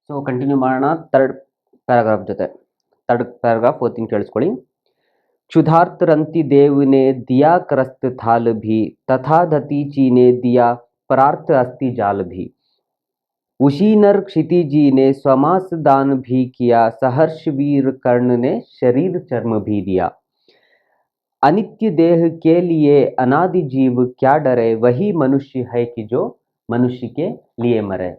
So continue ಮಾಡೋಣ third paragraph ಜೊತೆ. Third paragraph ಓದ್ತೀನಿ ಕೇಳಿಸ್ಕೊಳ್ಳಿ. क्षुधार्त रंति देव ने दिया करस्त थाल भी, तथा दतीची ने दिया परार्थ अस्ति जाल भी. उसी नर क्षितिजी ने स्वमास दान भी किया, सहर्ष वीर कर्ण ने शरीर चर्म भी दिया. अनित्य देह के लिए अनादि जीव क्या डरे, वही मनुष्य है कि जो मनुष्य के लिए मरे.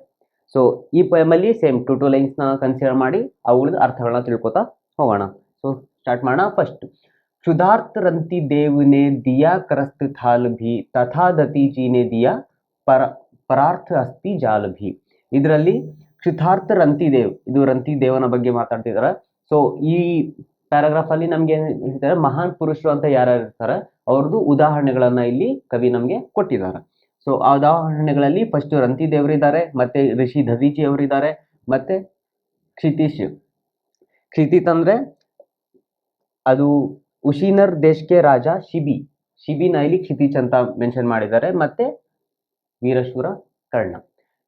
ಸೊ ಈ ಪೋಯಮಲ್ಲಿ ಸೇಮ್ 2 ಲೈನ್ಸ್ನ ಕನ್ಸಿಡರ್ ಮಾಡಿ ಅವುಗಳ ಅರ್ಥಗಳನ್ನ ತಿಳ್ಕೊತಾ ಹೋಗೋಣ. ಸೊ ಸ್ಟಾರ್ಟ್ ಮಾಡೋಣ. ಫಸ್ಟ್, क्षुधार्त रंति देव ने दिया करस्त थाल भी, तथा दतीजी ने दिया ಪರಾರ್ಥ ಅಸ್ತಿ ಜಾಲ ಭಿ. ಇದರಲ್ಲಿ ಕ್ಷುಧಾರ್ಥ ರಂತಿ ದೇವ್, ಇದು ರಂತಿ ದೇವನ ಬಗ್ಗೆ ಮಾತಾಡ್ತಿದ್ದಾರೆ. ಸೊ ಈ ಪ್ಯಾರಾಗ್ರಾಫ್ ಅಲ್ಲಿ ನಮ್ಗೆ ಏನ್ ಹೇಳ್ತಾರೆ, ಮಹಾನ್ ಪುರುಷರು ಅಂತ ಯಾರ್ಯಾರು ಇರ್ತಾರೆ ಅವ್ರದ್ದು ಉದಾಹರಣೆಗಳನ್ನ ಇಲ್ಲಿ ಕವಿ ನಮ್ಗೆ ಕೊಟ್ಟಿದ್ದಾರೆ. ಸೊ ಆ ಉದಾಹರಣೆಗಳಲ್ಲಿ ಫಸ್ಟ್ ರಂತಿ ದೇವರಿದ್ದಾರೆ, ಮತ್ತೆ ಋಷಿ ದಧೀಚಿ ಅವರಿದ್ದಾರೆ, ಮತ್ತೆ ಕ್ಷಿತಿಶ್. ಕ್ಷಿತಿತ್ ಅಂದ್ರೆ ಅದು ಉಶಿನರ್ ದೇಶಕ್ಕೆ ರಾಜ ಶಿಬಿನ ಇಲ್ಲಿ ಕ್ಷಿತಿಚ್ ಅಂತ ಮೆನ್ಷನ್ ಮಾಡಿದ್ದಾರೆ. ಮತ್ತೆ ವೀರಶೂರ ಕರ್ಣ,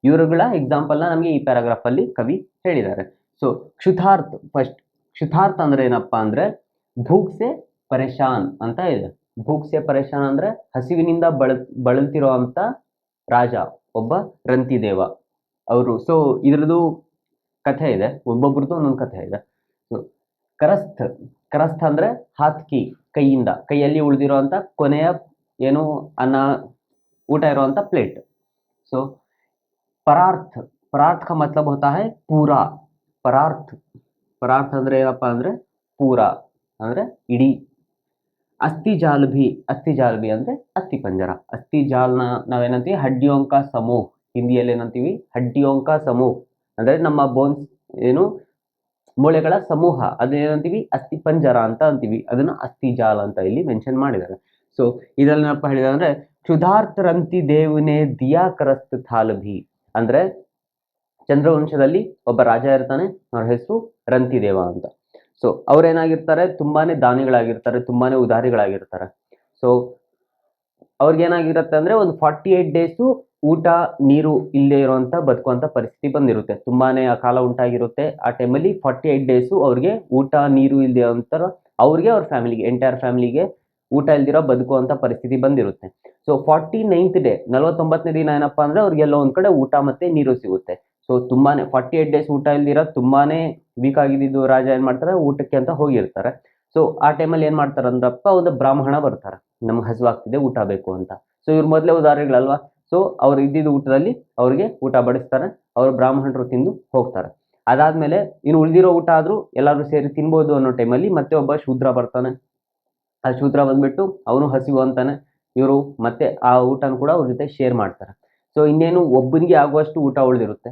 ಇವರುಗಳ ಎಕ್ಸಾಂಪಲ್ನ ನಮಗೆ ಈ ಪ್ಯಾರಾಗ್ರಾಫ್ ಅಲ್ಲಿ ಕವಿ ಹೇಳಿದ್ದಾರೆ. ಸೊ ಕ್ಷುಧಾರ್ತ್, ಫಸ್ಟ್ ಕ್ಷುಧಾರ್ತ್ ಅಂದ್ರೆ ಏನಪ್ಪಾ ಅಂದ್ರೆ ಭೂಕ್ ಸೆ ಪರೇಶಾನ್ ಅಂತ ಇದೆ. ಭೂಕ್ ಸೆ ಪರೇಶಾನ್ ಅಂದ್ರೆ ಹಸಿವಿನಿಂದ ಬಳಲ್ತಿರೋ ಅಂತ ರಾಜ ಒಬ್ಬ ರಂತಿದೇವ ಅವರು. ಸೊ ಇದ್ರದ್ದು ಕಥೆ ಇದೆ, ಒಬ್ಬೊಬ್ರದ್ದು ಒಂದೊಂದು ಕಥೆ ಇದೆ. ಸೊ ಕರಸ್ಥ ಅಂದ್ರೆ ಹಾತ್ಕಿ, ಕೈಯಲ್ಲಿ ಉಳಿದಿರೋ ಅಂತ ಕೊನೆಯ ಏನು ಅನ್ನ ಊಟ ಇರುವಂತ ಪ್ಲೇಟ್. ಸೊ ಪರಾರ್ಥ का मतलब होता है पूरा. ಪರಾರ್ಥ ಅಂದ್ರೆ ಏನಪ್ಪಾ ಅಂದ್ರೆ ಪೂರಾ ಅಂದ್ರೆ ಇಡೀ. ಅಸ್ಥಿ ಜಾಲ್ ಭಿ ಅಂದ್ರೆ ಅಸ್ಥಿ ಪಂಜರ. ಅಸ್ಥಿ ಜಾಲ್ನ ನಾವೇನಂತೀವಿ ಹಡ್ಡಿಯೋಂಕ ಸಮೂಹ, ಹಿಂದಿಯಲ್ಲಿ ಏನಂತೀವಿ ಹಡ್ಡಿಯೋಂಕ ಸಮೂಹ ಅಂದ್ರೆ ನಮ್ಮ ಬೋನ್ಸ್ ಏನು ಮೂಳೆಗಳ ಸಮೂಹ, ಅದೇನಂತೀವಿ ಅಸ್ಥಿ ಪಂಜರ ಅಂತ ಅಂತೀವಿ. ಅದನ್ನ ಅಸ್ಥಿ ಜಾಲ ಅಂತ ಇಲ್ಲಿ ಮೆನ್ಷನ್ ಮಾಡಿದ್ದಾರೆ. ಸೊ ಇದರಲ್ಲಿ ಏನಪ್ಪ ಹೇಳಿದ್ರೆ ಅಂದ್ರೆ ಕ್ಷುಧಾರ್ಥ ರಂತಿ ದೇವನೇ ದಿಯಾ ಕರಸ್ತ್ ಥಾಲ್ ಭಿ ಅಂದ್ರೆ ಚಂದ್ರವಂಶದಲ್ಲಿ ಒಬ್ಬ ರಾಜ ಇರ್ತಾನೆ, ಅವ್ರ ಹೆಸರು ರಂತಿದೇವ ಅಂತ. ಸೊ ಅವ್ರೇನಾಗಿರ್ತಾರೆ, ತುಂಬಾನೇ ದಾನಿಗಳಾಗಿರ್ತಾರೆ, ತುಂಬಾನೇ ಉದಾರಿಗಳಾಗಿರ್ತಾರೆ. ಸೊ ಅವ್ರಿಗೇನಾಗಿರುತ್ತೆ ಅಂದ್ರೆ ಒಂದು 48 ಡೇಸು ಊಟ ನೀರು ಇಲ್ಲದೆ ಇರುವಂತ ಬದುಕುವಂತ ಪರಿಸ್ಥಿತಿ ಬಂದಿರುತ್ತೆ. ತುಂಬಾನೇ ಅಕಾಲ ಉಂಟಾಗಿರುತ್ತೆ. ಆ ಟೈಮಲ್ಲಿ 48 ಡೇಸು ಅವ್ರಿಗೆ ಊಟ ನೀರು ಇಲ್ಲದೆ ಅಂತಾರ, ಅವ್ರಿಗೆ ಅವ್ರ ಫ್ಯಾಮಿಲಿಗೆ ಎಂಟೈರ್ ಫ್ಯಾಮಿಲಿಗೆ ಊಟ ಇಲ್ದಿರೋ ಬದುಕುವಂತ ಪರಿಸ್ಥಿತಿ ಬಂದಿರುತ್ತೆ. ಸೊ 49th ಡೇ 49ನೇ ದಿನ ಏನಪ್ಪಾ ಅಂದ್ರೆ ಅವ್ರಿಗೆಲ್ಲ ಒಂದ್ ಕಡೆ ಊಟ ಮತ್ತೆ ನೀರು ಸಿಗುತ್ತೆ. ಸೊ ತುಂಬಾನೇ 48 ಡೇಸ್ ಊಟ ಇಲ್ದಿರೋ ತುಂಬಾನೇ ವೀಕ್ ಆಗಿದ್ದು ರಾಜ ಏನ್ ಮಾಡ್ತಾರೆ, ಊಟಕ್ಕೆ ಅಂತ ಹೋಗಿರ್ತಾರೆ. ಸೊ ಆ ಟೈಮಲ್ಲಿ ಏನ್ ಮಾಡ್ತಾರೆ ಅಂದ್ರಪ್ಪ, ಒಂದು ಬ್ರಾಹ್ಮಣ ಬರ್ತಾರೆ, ನಮ್ಗೆ ಹಸುವಾಗ್ತಿದೆ ಊಟ ಬೇಕು ಅಂತ. ಸೊ ಇವ್ರ ಮೊದಲೇ ಉದಾಹರಣೆಗಳಲ್ವಾ. ಸೊ ಅವ್ರು ಇದ್ದಿದ್ದ ಊಟದಲ್ಲಿ ಅವ್ರಿಗೆ ಊಟ ಬಡಿಸ್ತಾರೆ, ಅವ್ರು ಬ್ರಾಹ್ಮಣರು ತಿಂದು ಹೋಗ್ತಾರೆ. ಅದಾದ್ಮೇಲೆ ಇನ್ನು ಉಳಿದಿರೋ ಊಟ ಆದ್ರೂ ಎಲ್ಲರೂ ಸೇರಿ ತಿನ್ಬೋದು ಅನ್ನೋ ಟೈಮಲ್ಲಿ ಮತ್ತೆ ಒಬ್ಬ ಶೂದ್ರ ಬರ್ತಾನೆ. ಆ ಶೂದ್ರ ಬಂದ್ಬಿಟ್ಟು ಅವನು ಹಸಿವು ಅಂತಾನೆ. ಇವರು ಮತ್ತೆ ಆ ಊಟನ ಕೂಡ ಅವ್ರ ಜೊತೆ ಶೇರ್ ಮಾಡ್ತಾರೆ. ಸೊ ಇನ್ನೇನು ಒಬ್ಬನಿಗೆ ಆಗುವಷ್ಟು ಊಟ ಉಳಿದಿರುತ್ತೆ.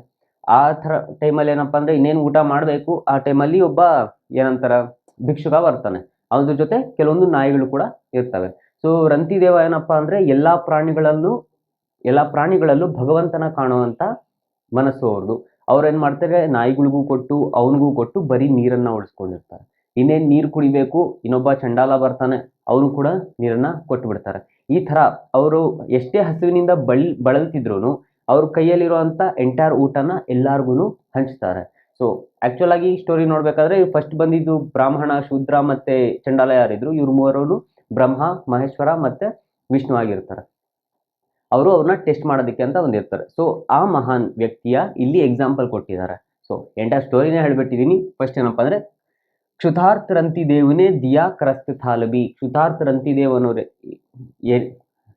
ಆ ಥರ ಟೈಮಲ್ಲಿ ಏನಪ್ಪಾ ಅಂದ್ರೆ ಇನ್ನೇನು ಊಟ ಮಾಡಬೇಕು, ಆ ಟೈಮಲ್ಲಿ ಒಬ್ಬ ಏನಂತಾರ ಭಿಕ್ಷುಕ ಬರ್ತಾನೆ. ಅದ್ರ ಜೊತೆ ಕೆಲವೊಂದು ನಾಯಿಗಳು ಕೂಡ ಇರ್ತವೆ. ಸೊ ರಂತಿದೇವ ಏನಪ್ಪಾ ಅಂದ್ರೆ ಎಲ್ಲಾ ಪ್ರಾಣಿಗಳಲ್ಲೂ ಭಗವಂತನ ಕಾಣುವಂತ ಮನಸ್ಸು ಅವ್ರದ್ದು. ಅವ್ರೇನ್ ಮಾಡ್ತಾರೆ, ನಾಯಿಗಳಿಗೂ ಕೊಟ್ಟು ಅವನಿಗೂ ಕೊಟ್ಟು ಬರೀ ನೀರನ್ನ ಉಳಿಸ್ಕೊಂಡಿರ್ತಾರೆ. ಇನ್ನೇನ್ ನೀರು ಕುಡಿಬೇಕು, ಇನ್ನೊಬ್ಬ ಚಂಡಾಲ ಬರ್ತಾನೆ, ಅವನು ಕೂಡ ನೀರನ್ನ ಕೊಟ್ಟು ಬಿಡ್ತಾರೆ. ಈ ತರ ಅವರು ಎಷ್ಟೇ ಹಸಿವಿನಿಂದ ಬಳಲ್ತಿದ್ರು ಅವ್ರ ಕೈಯಲ್ಲಿರುವಂತ ಎಂಟೈರ್ ಊಟನ ಎಲ್ಲಾರ್ಗು ಹಂಚ್ತಾರೆ. ಸೊ ಆಕ್ಚುಲ್ ಆಗಿ ಸ್ಟೋರಿ ನೋಡ್ಬೇಕಾದ್ರೆ ಫಸ್ಟ್ ಬಂದಿದ್ದು ಬ್ರಾಹ್ಮಣ, ಶೂದ್ರ ಮತ್ತೆ ಚಂಡಾಲ ಯಾರಿದ್ರು, ಇವ್ರು ಮೂವರು ಬ್ರಹ್ಮ, ಮಹೇಶ್ವರ ಮತ್ತೆ ವಿಷ್ಣು ಆಗಿರ್ತಾರೆ. ಅವರು ಅವ್ರನ್ನ ಟೆಸ್ಟ್ ಮಾಡೋದಕ್ಕೆ ಅಂತ ಬಂದಿರ್ತಾರೆ. ಸೊ ಆ ಮಹಾನ್ ವ್ಯಕ್ತಿಯ ಇಲ್ಲಿ ಎಕ್ಸಾಂಪಲ್ ಕೊಟ್ಟಿದ್ದಾರೆ. ಸೊ ಎಂಟೈರ್ ಸ್ಟೋರಿನೇ ಹೇಳ್ಬಿಟ್ಟಿದೀನಿ. ಫಸ್ಟ್ ಏನಪ್ಪಾ ಅಂದ್ರೆ ಕ್ಷುಧಾರ್ಥ ರಂತಿ ದೇವನೇ ದಿಯಾ ಕರಸ್ತ್ ಥಾಲ್ ಭಿ. ಕ್ಷುಧಾರ್ಥ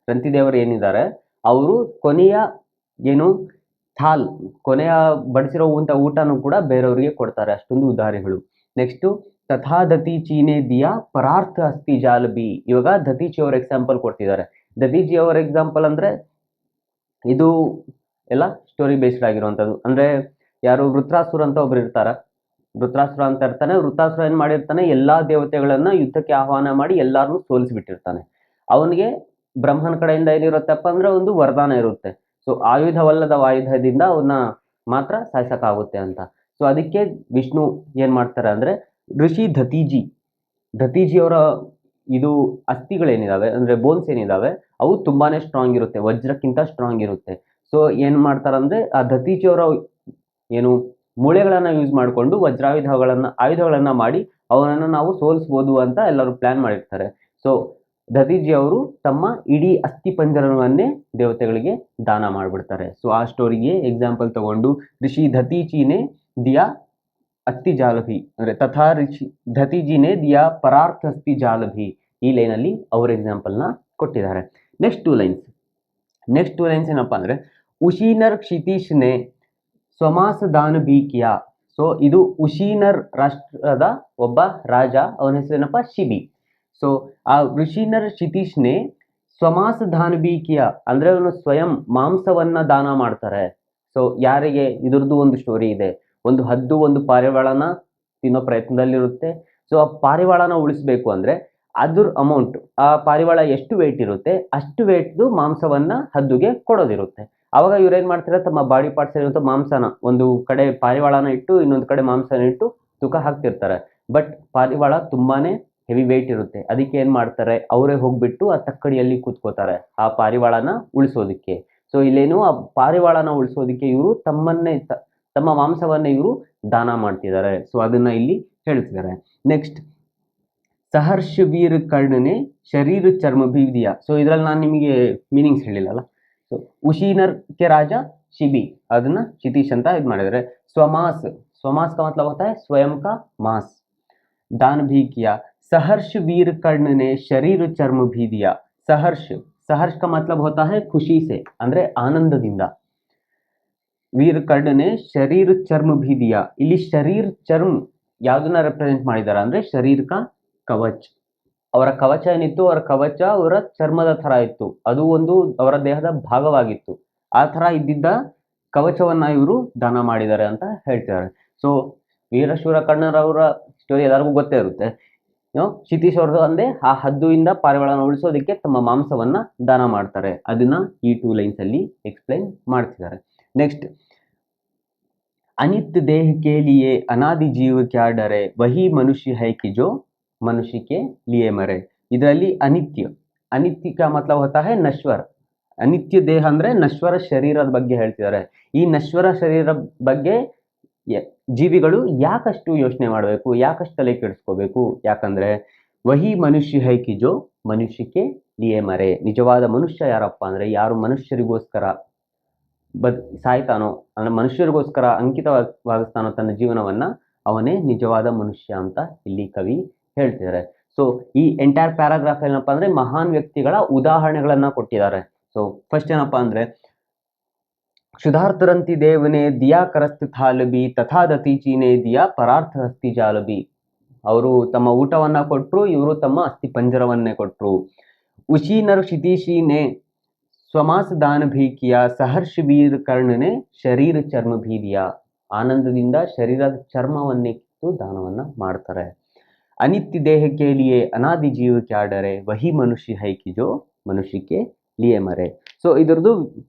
ರಂತಿದೇವರು ಏನಿದ್ದಾರೆ ಅವರು ಕೊನೆಯ ಏನು ಥಾಲ್, ಕೊನೆಯ ಬಡಿಸಿರೋ ಊಟನೂ ಕೂಡ ಬೇರೆಯವರಿಗೆ ಕೊಡ್ತಾರೆ. ಅಷ್ಟೊಂದು ಉದಾಹರಣೆಗಳು. ನೆಕ್ಸ್ಟ್ ತಥಾ ದತೀಚಿನೇ ದಿಯಾ ಪರಾರ್ಥ ಅಸ್ತಿ ಜಾಲ್ ಭಿ. ಇವಾಗ ದತೀಚಿ ಅವ್ರ ಎಕ್ಸಾಂಪಲ್ ಕೊಡ್ತಿದ್ದಾರೆ. ದತೀಚಿ ಅವರ ಎಕ್ಸಾಂಪಲ್ ಅಂದ್ರೆ ಇದು ಎಲ್ಲ ಸ್ಟೋರಿ ಬೇಸ್ಡ್ ಆಗಿರುವಂತದ್ದು. ಅಂದ್ರೆ ಯಾರು ವೃತ್ರಾಸುರ ಅಂತ ಒಬ್ರು ಇರ್ತಾರ, ವೃತ್ರಾಸುರ ಅಂತ ಇರ್ತಾನೆ. ವೃತ್ರಾಸುರ ಏನ್ ಮಾಡಿರ್ತಾನೆ, ಎಲ್ಲಾ ದೇವತೆಗಳನ್ನ ಯುದ್ಧಕ್ಕೆ ಆಹ್ವಾನ ಮಾಡಿ ಎಲ್ಲಾರನ್ನೂ ಸೋಲಿಸಿಬಿಟ್ಟಿರ್ತಾನೆ. ಅವನಿಗೆ ಬ್ರಹ್ಮನ ಕಡೆಯಿಂದ ಏನಿರುತ್ತಪ್ಪ ಅಂದ್ರೆ ಒಂದು ವರದಾನ ಇರುತ್ತೆ. ಸೊ ಆಯುಧವಲ್ಲದ ಆಯುಧದಿಂದ ಅವನ್ನ ಮಾತ್ರ ಸಾಯಿಸಕ್ಕಾಗುತ್ತೆ ಅಂತ. ಸೊ ಅದಕ್ಕೆ ವಿಷ್ಣು ಏನ್ ಮಾಡ್ತಾರೆ ಅಂದ್ರೆ ಋಷಿ ದತೀಜಿ ಅವರ ಇದು ಅಸ್ಥಿಗಳೇನಿದಾವೆ ಅಂದ್ರೆ ಬೋನ್ಸ್ ಏನಿದಾವೆ ಅವು ತುಂಬಾನೇ ಸ್ಟ್ರಾಂಗ್ ಇರುತ್ತೆ, ವಜ್ರಕ್ಕಿಂತ ಸ್ಟ್ರಾಂಗ್ ಇರುತ್ತೆ. ಸೊ ಏನ್ ಮಾಡ್ತಾರಂದ್ರೆ ಆ ದತೀಜಿಯವರ ಏನು ಮೂಳೆಗಳನ್ನ ಯೂಸ್ ಮಾಡಿಕೊಂಡು ಆಯುಧಗಳನ್ನ ಮಾಡಿ ಅವನನ್ನು ನಾವು ಸೋಲಿಸ್ಬೋದು ಅಂತ ಎಲ್ಲರೂ ಪ್ಲಾನ್ ಮಾಡಿರ್ತಾರೆ. ಸೊ ದಧೀಚಿ ಅವರು ತಮ್ಮ ಇಡೀ ಅಸ್ಥಿ ಪಂಜರವನ್ನೇ ದೇವತೆಗಳಿಗೆ ದಾನ ಮಾಡಿಬಿಡ್ತಾರೆ. ಸೊ ಆ ಸ್ಟೋರಿಗೆ ಎಕ್ಸಾಂಪಲ್ ತಗೊಂಡು ಋಷಿ ದಧೀಚಿನೇ ದಿಯಾ ಅಸ್ಥಿ ಜಾಲ ಭಿ ಅಂದ್ರೆ ತಥಾ ಋಷಿ ದಧೀಜಿನೇ ದಿಯಾ ಪರಾರ್ಥ ಅಸ್ಥಿ ಜಾಲ ಭಿ, ಈ ಲೈನಲ್ಲಿ ಅವ್ರ ಎಕ್ಸಾಂಪಲ್ನ ಕೊಟ್ಟಿದ್ದಾರೆ. ನೆಕ್ಸ್ಟ್ ಟೂ ಲೈನ್ಸ್ ಏನಪ್ಪಾ ಅಂದ್ರೆ ಉಶೀನರ್ ಕ್ಷಿತೀಶ್ನೆ ಸ್ವಮಾಸ ದಾನ ಭಿ ಕಿಯಾ. ಸೊ ಇದು ಉಶೀನರ್ ರಾಷ್ಟ್ರದ ಒಬ್ಬ ರಾಜ, ಅವನ ಹೆಸರೇನಪ್ಪ ಶಿಬಿ. ಸೊ ಆ ಋಷೀನರ್ ಕ್ಷಿತೀಶ್ನೆ ಸ್ವಮಾಸ ದಾನ ಭಿ ಕಿಯಾ ಅಂದ್ರೆ ಅವನು ಸ್ವಯಂ ಮಾಂಸವನ್ನ ದಾನ ಮಾಡ್ತಾರೆ. ಸೊ ಯಾರಿಗೆ, ಇದ್ರದ್ದು ಒಂದು ಸ್ಟೋರಿ ಇದೆ. ಒಂದು ಹದ್ದು ಒಂದು ಪಾರಿವಾಳನ ತಿನ್ನೋ ಪ್ರಯತ್ನದಲ್ಲಿರುತ್ತೆ. ಸೊ ಆ ಪಾರಿವಾಳನ ಉಳಿಸ್ಬೇಕು ಅಂದ್ರೆ ಅದ್ರ ಅಮೌಂಟ್, ಆ ಪಾರಿವಾಳ ಎಷ್ಟು ವೇಟ್ ಇರುತ್ತೆ ಅಷ್ಟು ವೇಟ್ದು ಮಾಂಸವನ್ನ ಹದ್ದುಗೆ ಕೊಡೋದಿರುತ್ತೆ. ಅವಾಗ ಇವ್ರು ಏನ್ ಮಾಡ್ತಾರೆ, ತಮ್ಮ ಬಾಡಿ ಪಾರ್ಟ್ಸ್ ಇರುವಂತ ಮಾಂಸನ ಒಂದು ಕಡೆ ಪಾರಿವಾಳನ ಇಟ್ಟು ಇನ್ನೊಂದು ಕಡೆ ಮಾಂಸನ ಇಟ್ಟು ತೂಕ ಹಾಕ್ತಿರ್ತಾರೆ. ಬಟ್ ಪಾರಿವಾಳ ತುಂಬಾನೇ ಹೆವಿ ವೇಟ್ ಇರುತ್ತೆ. ಅದಕ್ಕೆ ಏನ್ ಮಾಡ್ತಾರೆ, ಅವರೇ ಹೋಗ್ಬಿಟ್ಟು ಆ ತಕ್ಕಡಿಯಲ್ಲಿ ಕೂತ್ಕೋತಾರೆ ಆ ಪಾರಿವಾಳನ ಉಳಿಸೋದಿಕ್ಕೆ. ಸೊ ಇಲ್ಲೇನು ಆ ಪಾರಿವಾಳನ ಉಳಿಸೋದಿಕ್ಕೆ ಇವರು ತಮ್ಮ ಮಾಂಸವನ್ನ ಇವರು ದಾನ ಮಾಡ್ತಿದ್ದಾರೆ. ಸೊ ಅದನ್ನ ಇಲ್ಲಿ ಹೇಳ್ತಿದ್ದಾರೆ. ನೆಕ್ಸ್ಟ್ ಸಹರ್ಷ ವೀರ್ ಕರ್ಣನೆ ಶರೀರ ಚರ್ಮ ಭಿ ದಿಯಾ. ಸೊ ಇದ್ರಲ್ಲಿ ನಾನು ನಿಮಗೆ ಮೀನಿಂಗ್ಸ್ ಹೇಳಿಲ್ಲಲ್ಲ. ಸೊ ಉಶೀನರ್ ಕೆ ರಾಜ ಶಿಬಿ, ಅದನ್ನ क्षितिश ಅಂತ ಇದು ಮಾಡಿದ್ದಾರೆ. स्वमास का मतलब होता है स्वयं का मांस दान भी किया. सहर्ष वीर कर्ण ने शरीर चर्म भी दिया. सहर्ष का मतलब होता है खुशी से, ಅಂದ್ರೆ ಆನಂದದಿಂದ. ವೀರ್ ಕರ್ಣನೆ ಶರೀರ ಚರ್ಮ ಭಿ ದಿಯಾ, ಇಲ್ಲಿ ಶರೀರ್ ಚರ್ಮ ಯಾವ್ದನ್ನ ರೆಪ್ರೆಸೆಂಟ್ ಮಾಡಿದಾರ ಅಂದ್ರೆ ಶರೀರ್ ಕಾ ಕವಚ್. ಅವರ ಕವಚ ಏನಿತ್ತು, ಅವರ ಕವಚ ಅವರ ಚರ್ಮದ ತರ ಇತ್ತು, ಅದು ಒಂದು ಅವರ ದೇಹದ ಭಾಗವಾಗಿತ್ತು. ಆ ತರ ಇದ್ದಿದ್ದ ಕವಚವನ್ನ ಇವರು ದಾನ ಮಾಡಿದ್ದಾರೆ ಅಂತ ಹೇಳ್ತಿದ್ದಾರೆ. ಸೊ ವೀರಶೂರ ಕರ್ಣರವರ ಸ್ಟೋರಿ ಎಲ್ಲರಿಗೂ ಗೊತ್ತೇ ಇರುತ್ತೆ. क्षितिश ಅವ್ರದ್ದು ಅಂದ್ರೆ ಆ ಹದ್ದುಯಿಂದ ಪಾರಿವಾಳನ ಉಳಿಸೋದಕ್ಕೆ ತಮ್ಮ ಮಾಂಸವನ್ನ ದಾನ ಮಾಡ್ತಾರೆ. ಅದನ್ನ ಈ ಟೂ ಲೈನ್ಸ್ ಅಲ್ಲಿ ಎಕ್ಸ್ಪ್ಲೈನ್ ಮಾಡ್ತಿದ್ದಾರೆ. ನೆಕ್ಸ್ಟ್ अनित्य देह के लिए अनादि जीव क्या डरे वही मनुष्य है कि जो मनुष्य के लिए मरे. ಇದರಲ್ಲಿ ಅನಿತ್ಯ का मतलब होता है नश्वर. ಅನಿತ್ಯ ದೇಹ ಅಂದ್ರೆ ನಶ್ವರ ಶರೀರದ ಬಗ್ಗೆ ಹೇಳ್ತಿದ್ದಾರೆ. ಈ ನಶ್ವರ ಶರೀರ ಬಗ್ಗೆ ಜೀವಿಗಳು ಯಾಕಷ್ಟು ಯೋಚನೆ ಮಾಡಬೇಕು, ಯಾಕಷ್ಟು ತಲೆ ಕೆಡಿಸ್ಕೋಬೇಕು? ಯಾಕಂದ್ರೆ ವಹಿ ಮನುಷ್ಯ ಹೈ ಕಿ ಜೋ ಮನುಷ್ಯಕ್ಕೆ ಲಿಯೇ ಮರೆ. ನಿಜವಾದ ಮನುಷ್ಯ ಯಾರಪ್ಪ ಅಂದ್ರೆ ಯಾರು ಮನುಷ್ಯರಿಗೋಸ್ಕರ ಸಾಯ್ತಾನೋ ಅಂದ್ರೆ ಮನುಷ್ಯರಿಗೋಸ್ಕರ ಅಂಕಿತವಾಗಿಸ್ತಾನೋ ತನ್ನ ಜೀವನವನ್ನ, ಅವನೇ ನಿಜವಾದ ಮನುಷ್ಯ ಅಂತ ಇಲ್ಲಿ ಕವಿ ಹೇಳ್ತಿದ್ದಾರೆ. ಸೊ ಈ ಎಂಟೈರ್ ಪ್ಯಾರಾಗ್ರಾಫ್ ಏನಪ್ಪ ಅಂದ್ರೆ ಮಹಾನ್ ವ್ಯಕ್ತಿಗಳ ಉದಾಹರಣೆಗಳನ್ನ ಕೊಟ್ಟಿದ್ದಾರೆ. ಸೊ ಫಸ್ಟ್ ಏನಪ್ಪಾ ಅಂದ್ರೆ क्षुधार्तरंति देव ने दिया करस्त थाल भी तथा दतीची ने दिया परार्थ हस्ति जाल भी. ಅವರು ತಮ್ಮ ಊಟವನ್ನ ಕೊಟ್ಟರು, ಇವರು ತಮ್ಮ ಅಸ್ಥಿ ಪಂಜರವನ್ನೇ ಕೊಟ್ಟರು. उशीनर क्षितिशी ने स्वमास दान भी किया सहर्ष वीर कर्ण ने शरीर चर्म भी दिया. ಆನಂದದಿಂದ ಶರೀರದ ಚರ್ಮವನ್ನೇ ಕಿತ್ತು ದಾನವನ್ನ ಮಾಡ್ತಾರೆ. ಅನಿತ್ಯ ದೇಹಕ್ಕೆ ಲಿಯೇ ಅನಾದಿ ಜೀವ ಕ್ಯಾ ಡರೆ ವಹಿ ಮನುಷ್ಯ ಹೈ ಕಿ ಜೋ ಮನುಷ್ಯಕ್ಕೆ ಲಿಯೇ ಮರೆ. ಸೊ ಇದರದ್ದು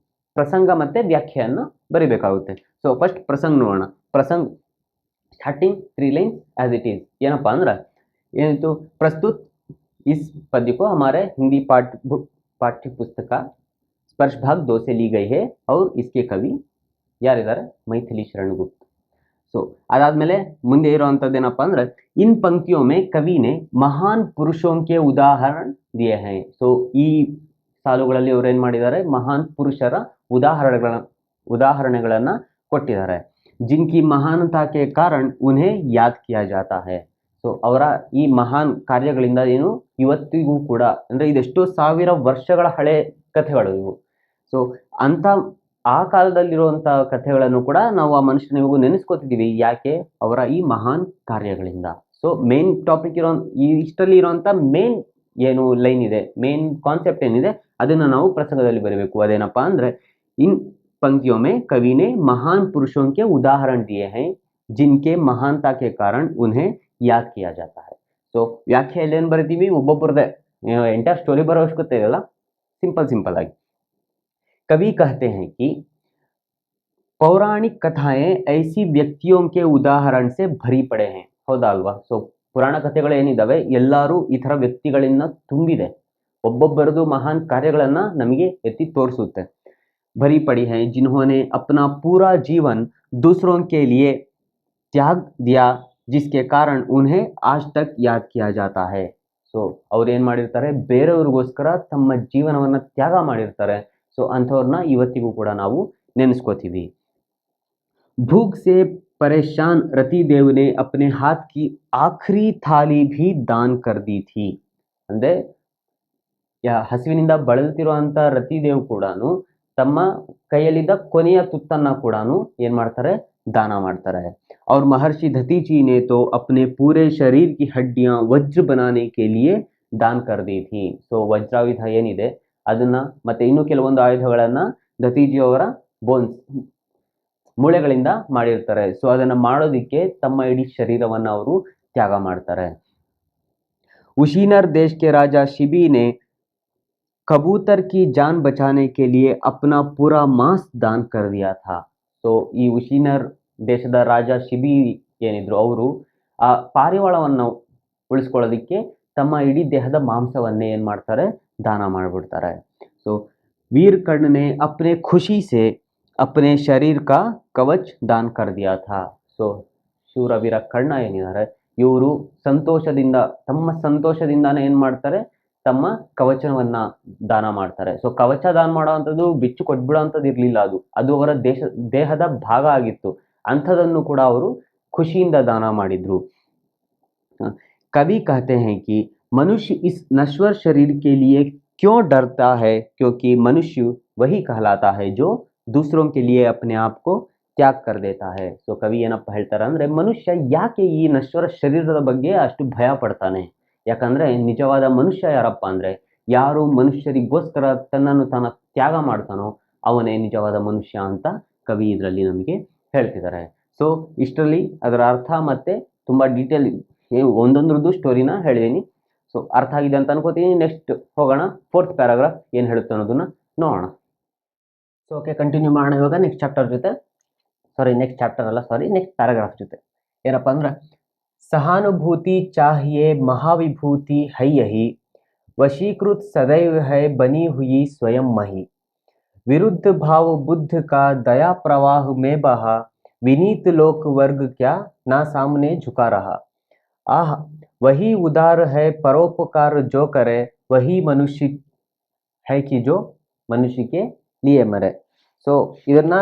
ಪ್ರಸಂಗ ಮತ್ತೆ ವ್ಯಾಖ್ಯೆಯನ್ನ ಬರಿಬೇಕಾಗುತ್ತೆ. ಸೊ ಫಸ್ಟ್ ಪ್ರಸಂಗ ನೋಡೋಣ. ಪ್ರಸಂಗ starting 3 lines as it is. ಏನಪ್ಪಾ ಅಂದ್ರೆ ಏನಿತ್ತು, ಪ್ರಸ್ತುತ इस पद्य को हमारे हिंदी पाठ्य पुस्तक का स्पर्श भाग 2 से ली गई है और इसके कवि ಯಾರಿದ್ದಾರೆ, ಮೈಥಿಲಿ ಶರಣಗುಪ್ತ. ಸೊ ಅದಾದ್ಮೇಲೆ ಮುಂದೆ ಇರುವಂತದ್ದೇನಪ್ಪ ಅಂದ್ರೆ ಇನ್ ಪಂಕ್ತಿಯೋ ಮೇ ಕವಿ ನೆ ಮಹಾನ್ ಪುರುಷೋಂ ಕೆ ಉದಾಹರಣ ದಿಯೇ ಹೈ. ಸೊ ಈ ಸಾಲುಗಳಲ್ಲಿ ಅವರು ಏನ್ ಮಾಡಿದ್ದಾರೆ, ಮಹಾನ್ ಪುರುಷರ ಉದಾಹರಣೆಗಳನ್ನ ಕೊಟ್ಟಿದ್ದಾರೆ. ಜಿನ್ಕಿ ಮಹಾನತಾಕೆ ಕಾರಣ ಉನ್ಹೇ ಯಾದ್ ಕಿಯಾ ಜಾತಾ ಹೈ. ಸೊ ಅವರ ಈ ಮಹಾನ್ ಕಾರ್ಯಗಳಿಂದ ಏನು ಇವತ್ತಿಗೂ ಕೂಡ ಅಂದ್ರೆ ಇದೆಷ್ಟೋ ಸಾವಿರ ವರ್ಷಗಳ ಹಳೆ ಕಥೆಗಳು ಇವು. ಸೊ ಅಂತ ಆ ಕಾಲದಲ್ಲಿರುವಂತ ಕಥೆಗಳನ್ನು ಕೂಡ ನಾವು ಆ ಮನುಷ್ಯನಿಗೂ ನೆನೆಸ್ಕೋತಿದ್ದೀವಿ. ಯಾಕೆ? ಅವರ ಈ ಮಹಾನ್ ಕಾರ್ಯಗಳಿಂದ. ಸೊ ಮೇನ್ ಟಾಪಿಕ್ ಇಷ್ಟರಲ್ಲಿ ಇರುವಂತ ಮೇನ್ ಏನು ಲೈನ್ ಇದೆ, ಮೇನ್ ಕಾನ್ಸೆಪ್ಟ್ ಏನಿದೆ ಅದನ್ನ ನಾವು ಪ್ರಸಂಗದಲ್ಲಿ ಬರೀಬೇಕು. ಅದೇನಪ್ಪಾ ಅಂದ್ರೆ ಇನ್ पंक्तियों में कवि ने महान पुरुषों के उदाहरण दिए हैं जिनके महानता के कारण उन्हें याद किया जाता है. ಸೊ ವ್ಯಾಖ್ಯೆಯಲ್ಲಿ ಏನು ಬರೀತೀವಿ, ಒಬ್ಬೊಬ್ಬರದೇ ಎಂಟೈರ್ ಸ್ಟೋರಿ ಬರೋ ಅವಶ್ಯಕತೆ ಇರಲ್ಲ, ಸಿಂಪಲ್ ಆಗಿ. कवि कहते हैं कि पौराणिक कथाएं ऐसी व्यक्तियों के उदाहरण से भरी पड़े हैं. ಹೌದಾ ಅಲ್ವಾ? ಸೊ ಪುರಾಣ ಕಥೆಗಳು ಏನಿದಾವೆ ಎಲ್ಲರೂ ಈ ತರ ವ್ಯಕ್ತಿಗಳಿಂದ ತುಂಬಿದೆ. ಒಬ್ಬೊಬ್ಬರದು ಮಹಾನ್ ಕಾರ್ಯಗಳನ್ನ ನಮಗೆ ಎತ್ತಿ ತೋರಿಸುತ್ತೆ. भरी पड़ी है जिन्होंने अपना पूरा जीवन दूसरों के लिए त्याग दिया जिसके कारण उन्हें आज तक याद किया जाता है. ಸೊ ಅವ್ರು ಏನು ಮಾಡಿರ್ತಾರೆ, ಬೇರೆಯವ್ರಿಗೋಸ್ಕರ ತಮ್ಮ ಜೀವನವನ್ನು ತ್ಯಾಗ ಮಾಡಿರ್ತಾರೆ. ಸೊ ಅಂಥವ್ರನ್ನ ಇವತ್ತಿಗೂ ಕೂಡ ನಾವು ನೆನೆಸ್ಕೋತೀವಿ. भूख से परेशान रतिदेव ने अपने हाथ की आखिरी थाली भी दान कर दी थी. ಅಂದ್ರೆ ಹಸಿವಿನಿಂದ ಬಳಲ್ತಿರುವಂತ ರತಿದೇವ್ ಕೂಡ ತಮ್ಮ ಕೈಯಲ್ಲಿದ್ದ ಕೊನೆಯ ತುತ್ತನ್ನ ಕೂಡ ಏನ್ ಮಾಡ್ತಾರೆ, दान ಮಾಡ್ತಾರೆ. और महर्षि दधीची ने तो अपने पूरे शरीर की हड्डियां वज्र बनाने के लिए दान कर दी थी. ಸೊ ವಜ್ರಾಯುಧ ಏನಿದೆ ಅದನ್ನ ಮತ್ತೆ ಇನ್ನು ಕೆಲವೊಂದು ಆಯುಧಗಳನ್ನ ದಧೀಜಿ ಅವರ ಬೋನ್ಸ್ ಮೂಳೆಗಳಿಂದ ಮಾಡಿರ್ತಾರೆ. ಸೊ ಅದನ್ನ ಮಾಡೋದಿಕ್ಕೆ ತಮ್ಮ ಇಡೀ ಶರೀರವನ್ನ ಅವರು ತ್ಯಾಗ ಮಾಡ್ತಾರೆ. उशीनर देश के राजा शिबी ने कबूतर की जान बचाने के लिए अपना पूरा मांस दान कर दिया था. ಸೊ ಈ ಉಶೀನರ್ ದೇಶದ ರಾಜ ಶಿಬಿ ಏನಿದ್ರು ಅವರು ಆ ಪಾರಿವಾಳವನ್ನು ಉಳಿಸ್ಕೊಳ್ಳೋದಕ್ಕೆ ತಮ್ಮ ಇಡೀ ದೇಹದ ಮಾಂಸವನ್ನೇ ಏನು ಮಾಡ್ತಾರೆ, ದಾನ ಮಾಡಿಬಿಡ್ತಾರೆ. ಸೊ वीर कर्ण ने अपने खुशी से अपने शरीर का कवच दान कर दिया था. ಸೊ ಶೂರವೀರ ಕರ್ಣ ಏನಿದ್ದಾರೆ ಇವರು ಸಂತೋಷದಿಂದ ತಮ್ಮ ಸಂತೋಷದಿಂದಾನೇ ಏನು ಮಾಡ್ತಾರೆ, ತಮ್ಮ ಕವಚವನ್ನ ದಾನ ಮಾಡ್ತಾರೆ. ಸೊ ಕವಚ ದಾನ ಮಾಡೋವಂಥದ್ದು ಬಿಚ್ಚು ಕೊಟ್ಬಿಡೋವಂಥದ್ದು ಇರಲಿಲ್ಲ, ಅದು ಅವರ ದೇಹದ ಭಾಗ ಆಗಿತ್ತು. ಅಂಥದನ್ನು ಕೂಡ ಅವರು ಖುಷಿಯಿಂದ ದಾನ ಮಾಡಿದ್ರು. कवि कहते हैं कि मनुष्य इस नश्वर शरीर के लिए क्यों डरता है, क्योंकि मनुष्य वही कहलाता है जो दूसरों के लिए अपने आप को ತ್ಯಾಗ कर देता है. ಸೊ ಕವಿ ಏನಪ್ಪ ಹೇಳ್ತಾರೆ ಅಂದರೆ, ಮನುಷ್ಯ ಯಾಕೆ ಈ ನಶ್ವರ ಶರೀರದ ಬಗ್ಗೆ ಅಷ್ಟು ಭಯ ಪಡ್ತಾನೆ? ಯಾಕಂದರೆ ನಿಜವಾದ ಮನುಷ್ಯ ಯಾರಪ್ಪ ಅಂದರೆ, ಯಾರು ಮನುಷ್ಯರಿಗೋಸ್ಕರ ತನ್ನನ್ನು ತಾನು ತ್ಯಾಗ ಮಾಡ್ತಾನೋ ಅವನೇ ನಿಜವಾದ ಮನುಷ್ಯ ಅಂತ ಕವಿ ಇದರಲ್ಲಿ ನಮಗೆ ಹೇಳ್ತಿದ್ದಾರೆ. ಸೊ ಇಷ್ಟರಲ್ಲಿ ಅದರ ಅರ್ಥ ಮತ್ತು ತುಂಬ ಡೀಟೇಲ್ ಒಂದೊಂದ್ರದ್ದು ಸ್ಟೋರಿನ ಹೇಳಿದ್ದೀನಿ. ಸೊ ಅರ್ಥ ಆಗಿದೆ ಅಂತ ಅನ್ಕೋತೀನಿ. ನೆಕ್ಸ್ಟ್ ಹೋಗೋಣ, 4th ಪ್ಯಾರಾಗ್ರಾಫ್ ಏನು ಹೇಳುತ್ತೆ ಅನ್ನೋದನ್ನ ನೋಡೋಣ. ಸೊ ಓಕೆ, ಕಂಟಿನ್ಯೂ ಮಾಡೋಣ ಇವಾಗ ನೆಕ್ಸ್ಟ್ ಚಾಪ್ಟರ್ ಜೊತೆ. ನೆಕ್ಸ್ಟ್ ಪ್ಯಾರಾಗ್ರಾಫ್ ಜೊತೆ ಏನಪ್ಪ ಅಂದ್ರೆ, सहानुभूति चाहिए महाविभूति है यही, वशीकृत सदैव है बनी हुई स्वयं मही, विरुद्ध भाव बुद्ध का दया प्रवाह में बहा, विनीत लोक वर्ग क्या ना सामने झुका रहा, आह वही उदार है परोपकार जो करे, वही मनुष्य है कि जो मनुष्य के लिए मरे. ಸೊ ಇದನ್ನ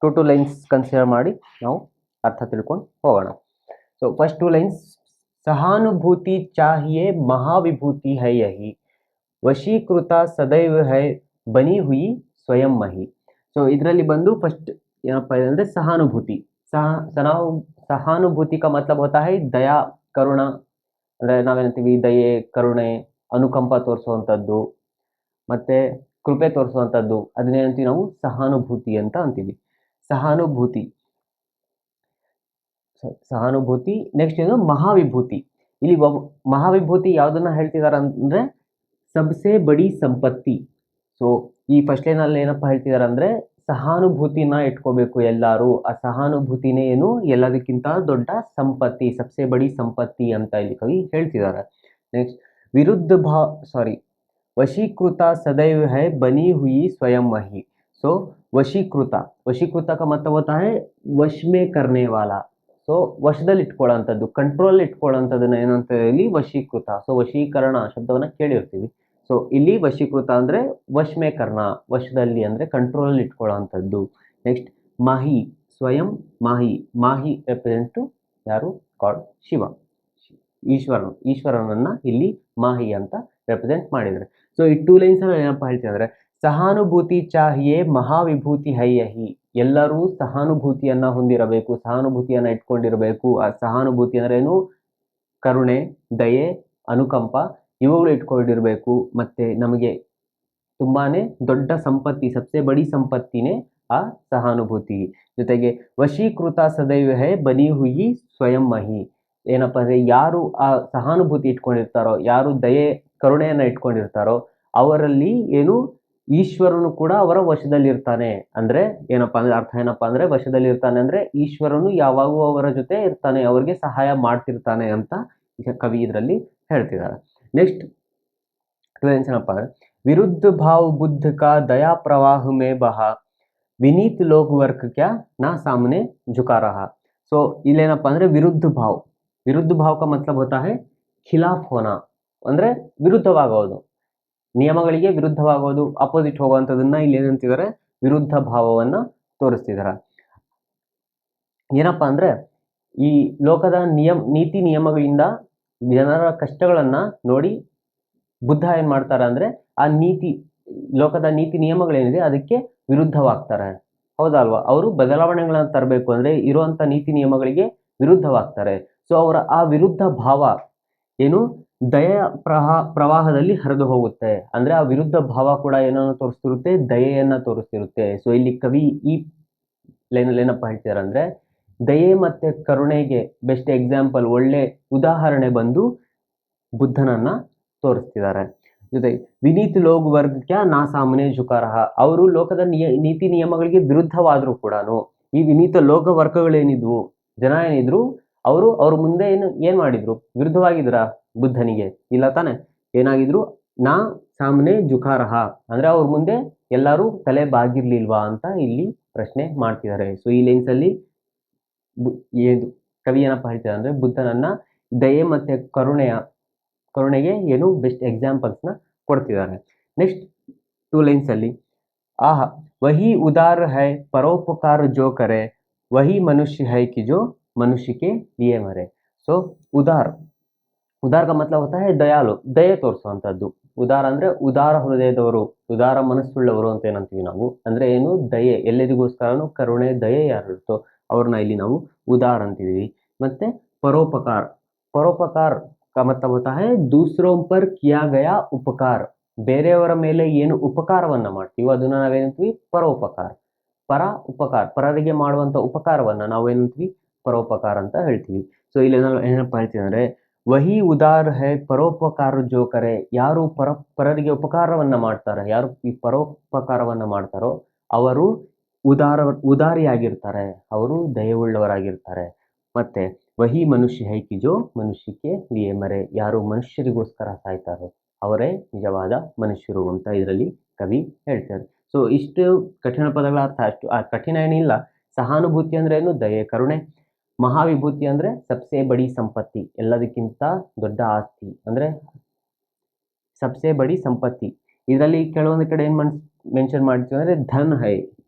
2 ಲೈನ್ಸ್ ಕನ್ಸಿಡರ್ ಮಾಡಿ ನಾವು ಅರ್ಥ ತಿಳ್ಕೊಂಡು ಹೋಗೋಣ. ಸೊ ಫಸ್ಟ್ 2 ಲೈನ್ಸ್, ಸಹಾನುಭೂತಿ ಚಾಹಿಯೇ ಮಹಾವಿಭೂತಿ ಹೈ ಯಹಿ, ವಶೀಕೃತ ಸದೈವ ಹೈ ಬನಿ ಹುಯಿ ಸ್ವಯಂ ಮಹಿ. ಸೊ ಇದರಲ್ಲಿ ಬಂದು ಫಸ್ಟ್ ಏನಪ್ಪ ಇದೆ ಅಂದರೆ ಸಹಾನುಭೂತಿ. ಸಹಾನುಭೂತಿ का मतलब होता है ದಯಾ ಕರುಣ. ಅಂದರೆ ನಾವೇನಂತೀವಿ, ದಯೆ, ಕರುಣೆ, ಅನುಕಂಪ ತೋರಿಸುವಂಥದ್ದು ಮತ್ತು ಕೃಪೆ ತೋರಿಸುವಂಥದ್ದು, ಅದನ್ನೇನಂತೀವಿ ನಾವು ಸಹಾನುಭೂತಿ ಅಂತ ಅಂತೀವಿ. ಸಹಾನುಭೂತಿ. ನೆಕ್ಸ್ಟ್ ಏನು, ಮಹಾವಿಭೂತಿ. ಇಲ್ಲಿ ಮಹಾವಿಭೂತಿ ಯಾವುದನ್ನ ಹೇಳ್ತಿದ್ದಾರೆ ಅಂದರೆ, ಸಬ್ಸೆ ಬಡಿ ಸಂಪತ್ತಿ. ಸೊ ಈ ಫಸ್ಟ್ ಲೈನಲ್ಲಿ ಏನಪ್ಪ ಹೇಳ್ತಿದ್ದಾರೆ ಅಂದರೆ, ಸಹಾನುಭೂತಿನ ಇಟ್ಕೋಬೇಕು ಎಲ್ಲರೂ. ಆ ಸಹಾನುಭೂತಿನೇ ಏನು, ಎಲ್ಲದಕ್ಕಿಂತ ದೊಡ್ಡ ಸಂಪತ್ತಿ, ಸಬ್ಸೆ ಬಡಿ ಸಂಪತ್ತಿ ಅಂತ ಇಲ್ಲಿ ಕವಿ ಹೇಳ್ತಿದ್ದಾರೆ. ನೆಕ್ಸ್ಟ್ वशीकृता सदैव है बनी हुई स्वयं मही. सो वशीकृತ का मतलब होता है वश में करने वाला. ಸೊ ವಶದಲ್ಲಿ ಇಟ್ಕೊಳ್ಳೋಂಥದ್ದು, ಕಂಟ್ರೋಲ್ ಇಟ್ಕೊಳ್ಳೋಂಥದ್ದನ್ನ ಏನಂತ ಇಲ್ಲಿ ವಶೀಕೃತ. ಸೊ ವಶೀಕರಣ ಶಬ್ದವನ್ನ ಕೇಳಿರ್ತೀವಿ. ಸೊ ಇಲ್ಲಿ ವಶೀಕೃತ ಅಂದರೆ ವಶ್ ಮೇ ಕರ್ಣ, ವಶದಲ್ಲಿ ಅಂದರೆ ಕಂಟ್ರೋಲ್ ಇಟ್ಕೊಳ್ಳೋಂಥದ್ದು. ನೆಕ್ಸ್ಟ್ ಮಾಹಿ, ಸ್ವಯಂ ಮಾಹಿ. ಮಾಹಿ ರೆಪ್ರೆಸೆಂಟು ಯಾರು, ಗಾಡ್ ಶಿವ, ಈಶ್ವರನನ್ನ ಇಲ್ಲಿ ಮಾಹಿ ಅಂತ ರೆಪ್ರೆಸೆಂಟ್ ಮಾಡಿದ್ದಾರೆ. ಸೊ ಈ 2 ಲೈನ್ಸ್ ಏನಪ್ಪ ಹೇಳ್ತಿದ್ದಾರೆ, ಸಹಾನುಭೂತಿ ಚಾಹಿಯೇ ಮಹಾವಿಭೂತಿ ಹೈ ಯಹಿ. ಎಲ್ಲರೂ ಸಹಾನುಭೂತಿಯನ್ನ ಹೊಂದಿರಬೇಕು, ಸಹಾನುಭೂತಿಯನ್ನ ಇಟ್ಕೊಂಡಿರಬೇಕು. ಆ ಸಹಾನುಭೂತಿ ಅಂದ್ರೆ ಏನು, ಕರುಣೆ, ದಯೆ, ಅನುಕಂಪ ಇವುಗಳು ಇಟ್ಕೊಂಡಿರಬೇಕು. ಮತ್ತೆ ನಮಗೆ ತುಂಬಾನೇ ದೊಡ್ಡ ಸಂಪತ್ತಿ, ಸಬ್ಸೆ ಬಡಿ ಸಂಪತ್ತಿನೇ ಆ ಸಹಾನುಭೂತಿ. ಜೊತೆಗೆ ವಶೀಕೃತ ಸದೈವ ಹೈ ಬನಿ ಹುಯಿ ಸ್ವಯಂ ಮಹಿ. ಏನಪ್ಪ ಅಂದರೆ, ಯಾರು ಆ ಸಹಾನುಭೂತಿ ಇಟ್ಕೊಂಡಿರ್ತಾರೋ, ಯಾರು ದಯೆ ಕರುಣೆಯನ್ನು ಇಟ್ಕೊಂಡಿರ್ತಾರೋ ಅವರಲ್ಲಿ ಏನು, ಈಶ್ವರನು ಕೂಡ ಅವರ ವಶದಲ್ಲಿರ್ತಾನೆ. ಅಂದರೆ ಏನಪ್ಪ ಅಂದರೆ, ಅರ್ಥ ಏನಪ್ಪ ಅಂದರೆ, ವಶದಲ್ಲಿರ್ತಾನೆ ಅಂದರೆ ಈಶ್ವರನು ಯಾವಾಗೂ ಅವರ ಜೊತೆ ಇರ್ತಾನೆ, ಅವರಿಗೆ ಸಹಾಯ ಮಾಡ್ತಿರ್ತಾನೆ ಅಂತ ಕವಿ ಇದರಲ್ಲಿ ಹೇಳ್ತಿದ್ದಾರೆ. ನೆಕ್ಸ್ಟ್ 2 ಲೈನ್ಸ್ ಏನಪ್ಪ ಅಂದರೆ, ವಿರುದ್ಧ ಭಾವ ಬುದ್ಧ ಕಾ ದಯಾ ಪ್ರವಾಹ ಮೇ ಬಹ, ವಿನೀತ್ ಲೋಕ ವರ್ಗ ಕ್ಯಾ ನಾ ಸಾಮನೆ ಝುಕಾ ರಹ. ಸೊ ಇಲ್ಲೇನಪ್ಪ ಅಂದ್ರೆ ವಿರುದ್ಧ ಭಾವ. ವಿರುದ್ಧ ಭಾವ का मतलब होता है खिलाफ होना, ಅಂದ್ರೆ ವಿರುದ್ಧವಾಗೋದು, ನಿಯಮಗಳಿಗೆ ವಿರುದ್ಧವಾಗೋದು, ಅಪೋಸಿಟ್ ಹೋಗುವಂಥದ್ದನ್ನ ಇಲ್ಲಿ ಏನಂತಿದ್ದಾರೆ, ವಿರುದ್ಧ ಭಾವವನ್ನ ತೋರಿಸ್ತಿದ್ದಾರೆ. ಏನಪ್ಪಾ ಅಂದ್ರೆ ಈ ಲೋಕದ ನೀತಿ ನಿಯಮಗಳಿಂದ ಜನರ ಕಷ್ಟಗಳನ್ನ ನೋಡಿ ಬುದ್ಧ ಏನ್ ಮಾಡ್ತಾರೆ ಅಂದ್ರೆ ಆ ಲೋಕದ ನೀತಿ ನಿಯಮಗಳೇನಿದೆ ಅದಕ್ಕೆ ವಿರುದ್ಧವಾಗ್ತಾರೆ. ಹೌದಲ್ವಾ? ಅವರು ಬದಲಾವಣೆಗಳನ್ನ ತರಬೇಕು ಅಂದ್ರೆ ಇರುವಂತ ನೀತಿ ನಿಯಮಗಳಿಗೆ ವಿರುದ್ಧವಾಗ್ತಾರೆ. ಸೊ ಅವರ ಆ ವಿರುದ್ಧ ಭಾವ ಏನು ದಯೆಯ ಪ್ರವಾಹದಲ್ಲಿ ಹರಿದು ಹೋಗುತ್ತೆ. ಅಂದ್ರೆ ಆ ವಿರುದ್ಧ ಭಾವ ಕೂಡ ಏನನ್ನು ತೋರಿಸ್ತಿರುತ್ತೆ, ದಯೆಯನ್ನ ತೋರಿಸ್ತಿರುತ್ತೆ. ಸೊ ಇಲ್ಲಿ ಕವಿ ಈ ಲೈನಲ್ಲಿ ಏನಪ್ಪಾ ಹೇಳ್ತಿದಾರೆ ಅಂದ್ರೆ ದಯೆ ಮತ್ತೆ ಕರುಣೆಗೆ ಬೆಸ್ಟ್ ಎಕ್ಸಾಂಪಲ್, ಒಳ್ಳೆ ಉದಾಹರಣೆ ಬಂದು ಬುದ್ಧನನ್ನ ತೋರಿಸ್ತಿದ್ದಾರೆ. ಜೊತೆಗೆ ವಿನೀತ್ ಲೋಗ್ ವರ್ಗ ಕ್ಯಾ ನಾ ಸಾಮನೆ ಜುಕಾರಹ, ಅವರು ಲೋಕದ ನೀತಿ ನಿಯಮಗಳಿಗೆ ವಿರುದ್ಧವಾದ್ರು ಕೂಡ ಈ ವಿನೀತ ಲೋಕ ವರ್ಗಗಳೇನಿದ್ವು, ಜನ ಏನಿದ್ರು, ಅವ್ರ ಮುಂದೆ ಏನ್ ಮಾಡಿದ್ರು, ವಿರುದ್ಧವಾಗಿದ್ರ ಬುದ್ಧನಿಗೆ? ಇಲ್ಲ ತಾನೆ. ಏನಾಗಿದ್ರು, ನಾ ಸಾಮನೆ ಜುಕಾರಹ ಅಂದ್ರೆ ಅವ್ರ ಮುಂದೆ ಎಲ್ಲರೂ ತಲೆ ಬಾಗಿರ್ಲಿಲ್ವಾ ಅಂತ ಇಲ್ಲಿ ಪ್ರಶ್ನೆ ಮಾಡ್ತಿದ್ದಾರೆ. ಸೊ ಈ ಲೈನ್ಸ್ ಅಲ್ಲಿ ಕವಿ ಏನಪ್ಪ ಹೇಳ್ತಿದ್ದಾರೆ ಅಂದ್ರೆ ಬುದ್ಧನನ್ನ ದಯೆ ಮತ್ತೆ ಕರುಣೆಗೆ ಏನು ಬೆಸ್ಟ್ ಎಕ್ಸಾಂಪಲ್ಸ್ ನ ಕೊಡ್ತಿದ್ದಾರೆ. ನೆಕ್ಸ್ಟ್ 2 ಲೈನ್ಸ್ ಅಲ್ಲಿ ವಹಿ ಉದಾರ ಹೈ ಪರೋಪಕಾರ ಜೋ ಕರೆ ವಹಿ ಮನುಷ್ಯ ಹೈ ಕಿ ಜೋ ಮನುಷ್ಯ ಕೆ ಲಿಯೆ ಮರೆ. ಸೊ ಉದಾರ್ का मतलब होता है ದಯಾಳು, ದಯೆ ತೋರಿಸುವಂತದ್ದು. ಉದಾರ ಅಂದ್ರೆ ಉದಾರ ಹೃದಯದವರು, ಉದಾರ ಮನಸ್ಸುಳ್ಳವರು ಅಂತ ಏನಂತೀವಿ ನಾವು. ಅಂದ್ರೆ ಏನು, ದಯೆ, ಎಲ್ಲರಿಗೋಸ್ಕರನು ಕರುಣೆ ದಯೆ ಯಾರಿರುತ್ತೋ ಅವ್ರನ್ನ ಇಲ್ಲಿ ನಾವು ಉದಾರ ಅಂತಿದೀವಿ. ಮತ್ತೆ ಪರೋಪಕಾರ का मतलब होता है दूसरों पर किया गया उपकार, ಬೇರೆಯವರ ಮೇಲೆ ಏನು ಉಪಕಾರವನ್ನ ಮಾಡ್ತೀವೋ ಅದನ್ನ ನಾವೇನಂತೀವಿ ಪರೋಪಕಾರ. ಉಪಕಾರ, ಪರರಿಗೆ ಮಾಡುವಂತ ಉಪಕಾರವನ್ನ ನಾವೇನಂತೀವಿ ಪರೋಪಕಾರ ಅಂತ ಹೇಳ್ತೀವಿ. ಸೊ ಇಲ್ಲಿ ಏನಪ್ಪ ಹೇಳ್ತೀವಿ ಅಂದ್ರೆ ವಹಿ ಉದಾರ್ ಹೈ ಪರೋಪಕಾರ ಜೋ ಕರೆ, ಯಾರು ಪರರಿಗೆ ಉಪಕಾರವನ್ನ ಮಾಡ್ತಾರೆ, ಯಾರು ಈ ಪರೋಪಕಾರವನ್ನ ಮಾಡ್ತಾರೋ ಅವರು ಉದಾರಿಯಾಗಿರ್ತಾರೆ, ಅವರು ದಯವುಳ್ಳವರಾಗಿರ್ತಾರೆ. ಮತ್ತೆ ವಹಿ ಮನುಷ್ಯ ಹೈ ಕಿ ಜೋ ಮನುಷ್ಯಕ್ಕೆ ಲಿಯೆ ಮರೆ, ಯಾರು ಮನುಷ್ಯರಿಗೋಸ್ಕರ ಸಾಯ್ತಾರೋ ಅವರೇ ನಿಜವಾದ ಮನುಷ್ಯರು ಅಂತ ಇದರಲ್ಲಿ ಕವಿ ಹೇಳ್ತಾರೆ. ಸೊ ಇಷ್ಟು ಕಠಿಣ ಪದಗಳ ಅರ್ಥ. ಅಷ್ಟು ಕಠಿಣ ಏನಿಲ್ಲ. ಸಹಾನುಭೂತಿ ಅಂದ್ರೆ ಏನು, ದಯೆ ಕರುಣೆ. ಮಹಾವಿಭೂತಿ ಅಂದ್ರೆ ಸಬ್ಸೆ ಬಡಿ ಸಂಪತ್ತಿ, ಎಲ್ಲದಕ್ಕಿಂತ ದೊಡ್ಡ ಆಸ್ತಿ ಅಂದ್ರೆ ಸಬ್ಸೆ ಬಡಿ ಸಂಪತ್ತಿ. ಇದರಲ್ಲಿ ಕೆಲವೊಂದು ಕಡೆ ಏನ್ ಮೆನ್ಷನ್ ಮಾಡ್ತೀವಿ ಅಂದ್ರೆ ಧನ್ ಹೈ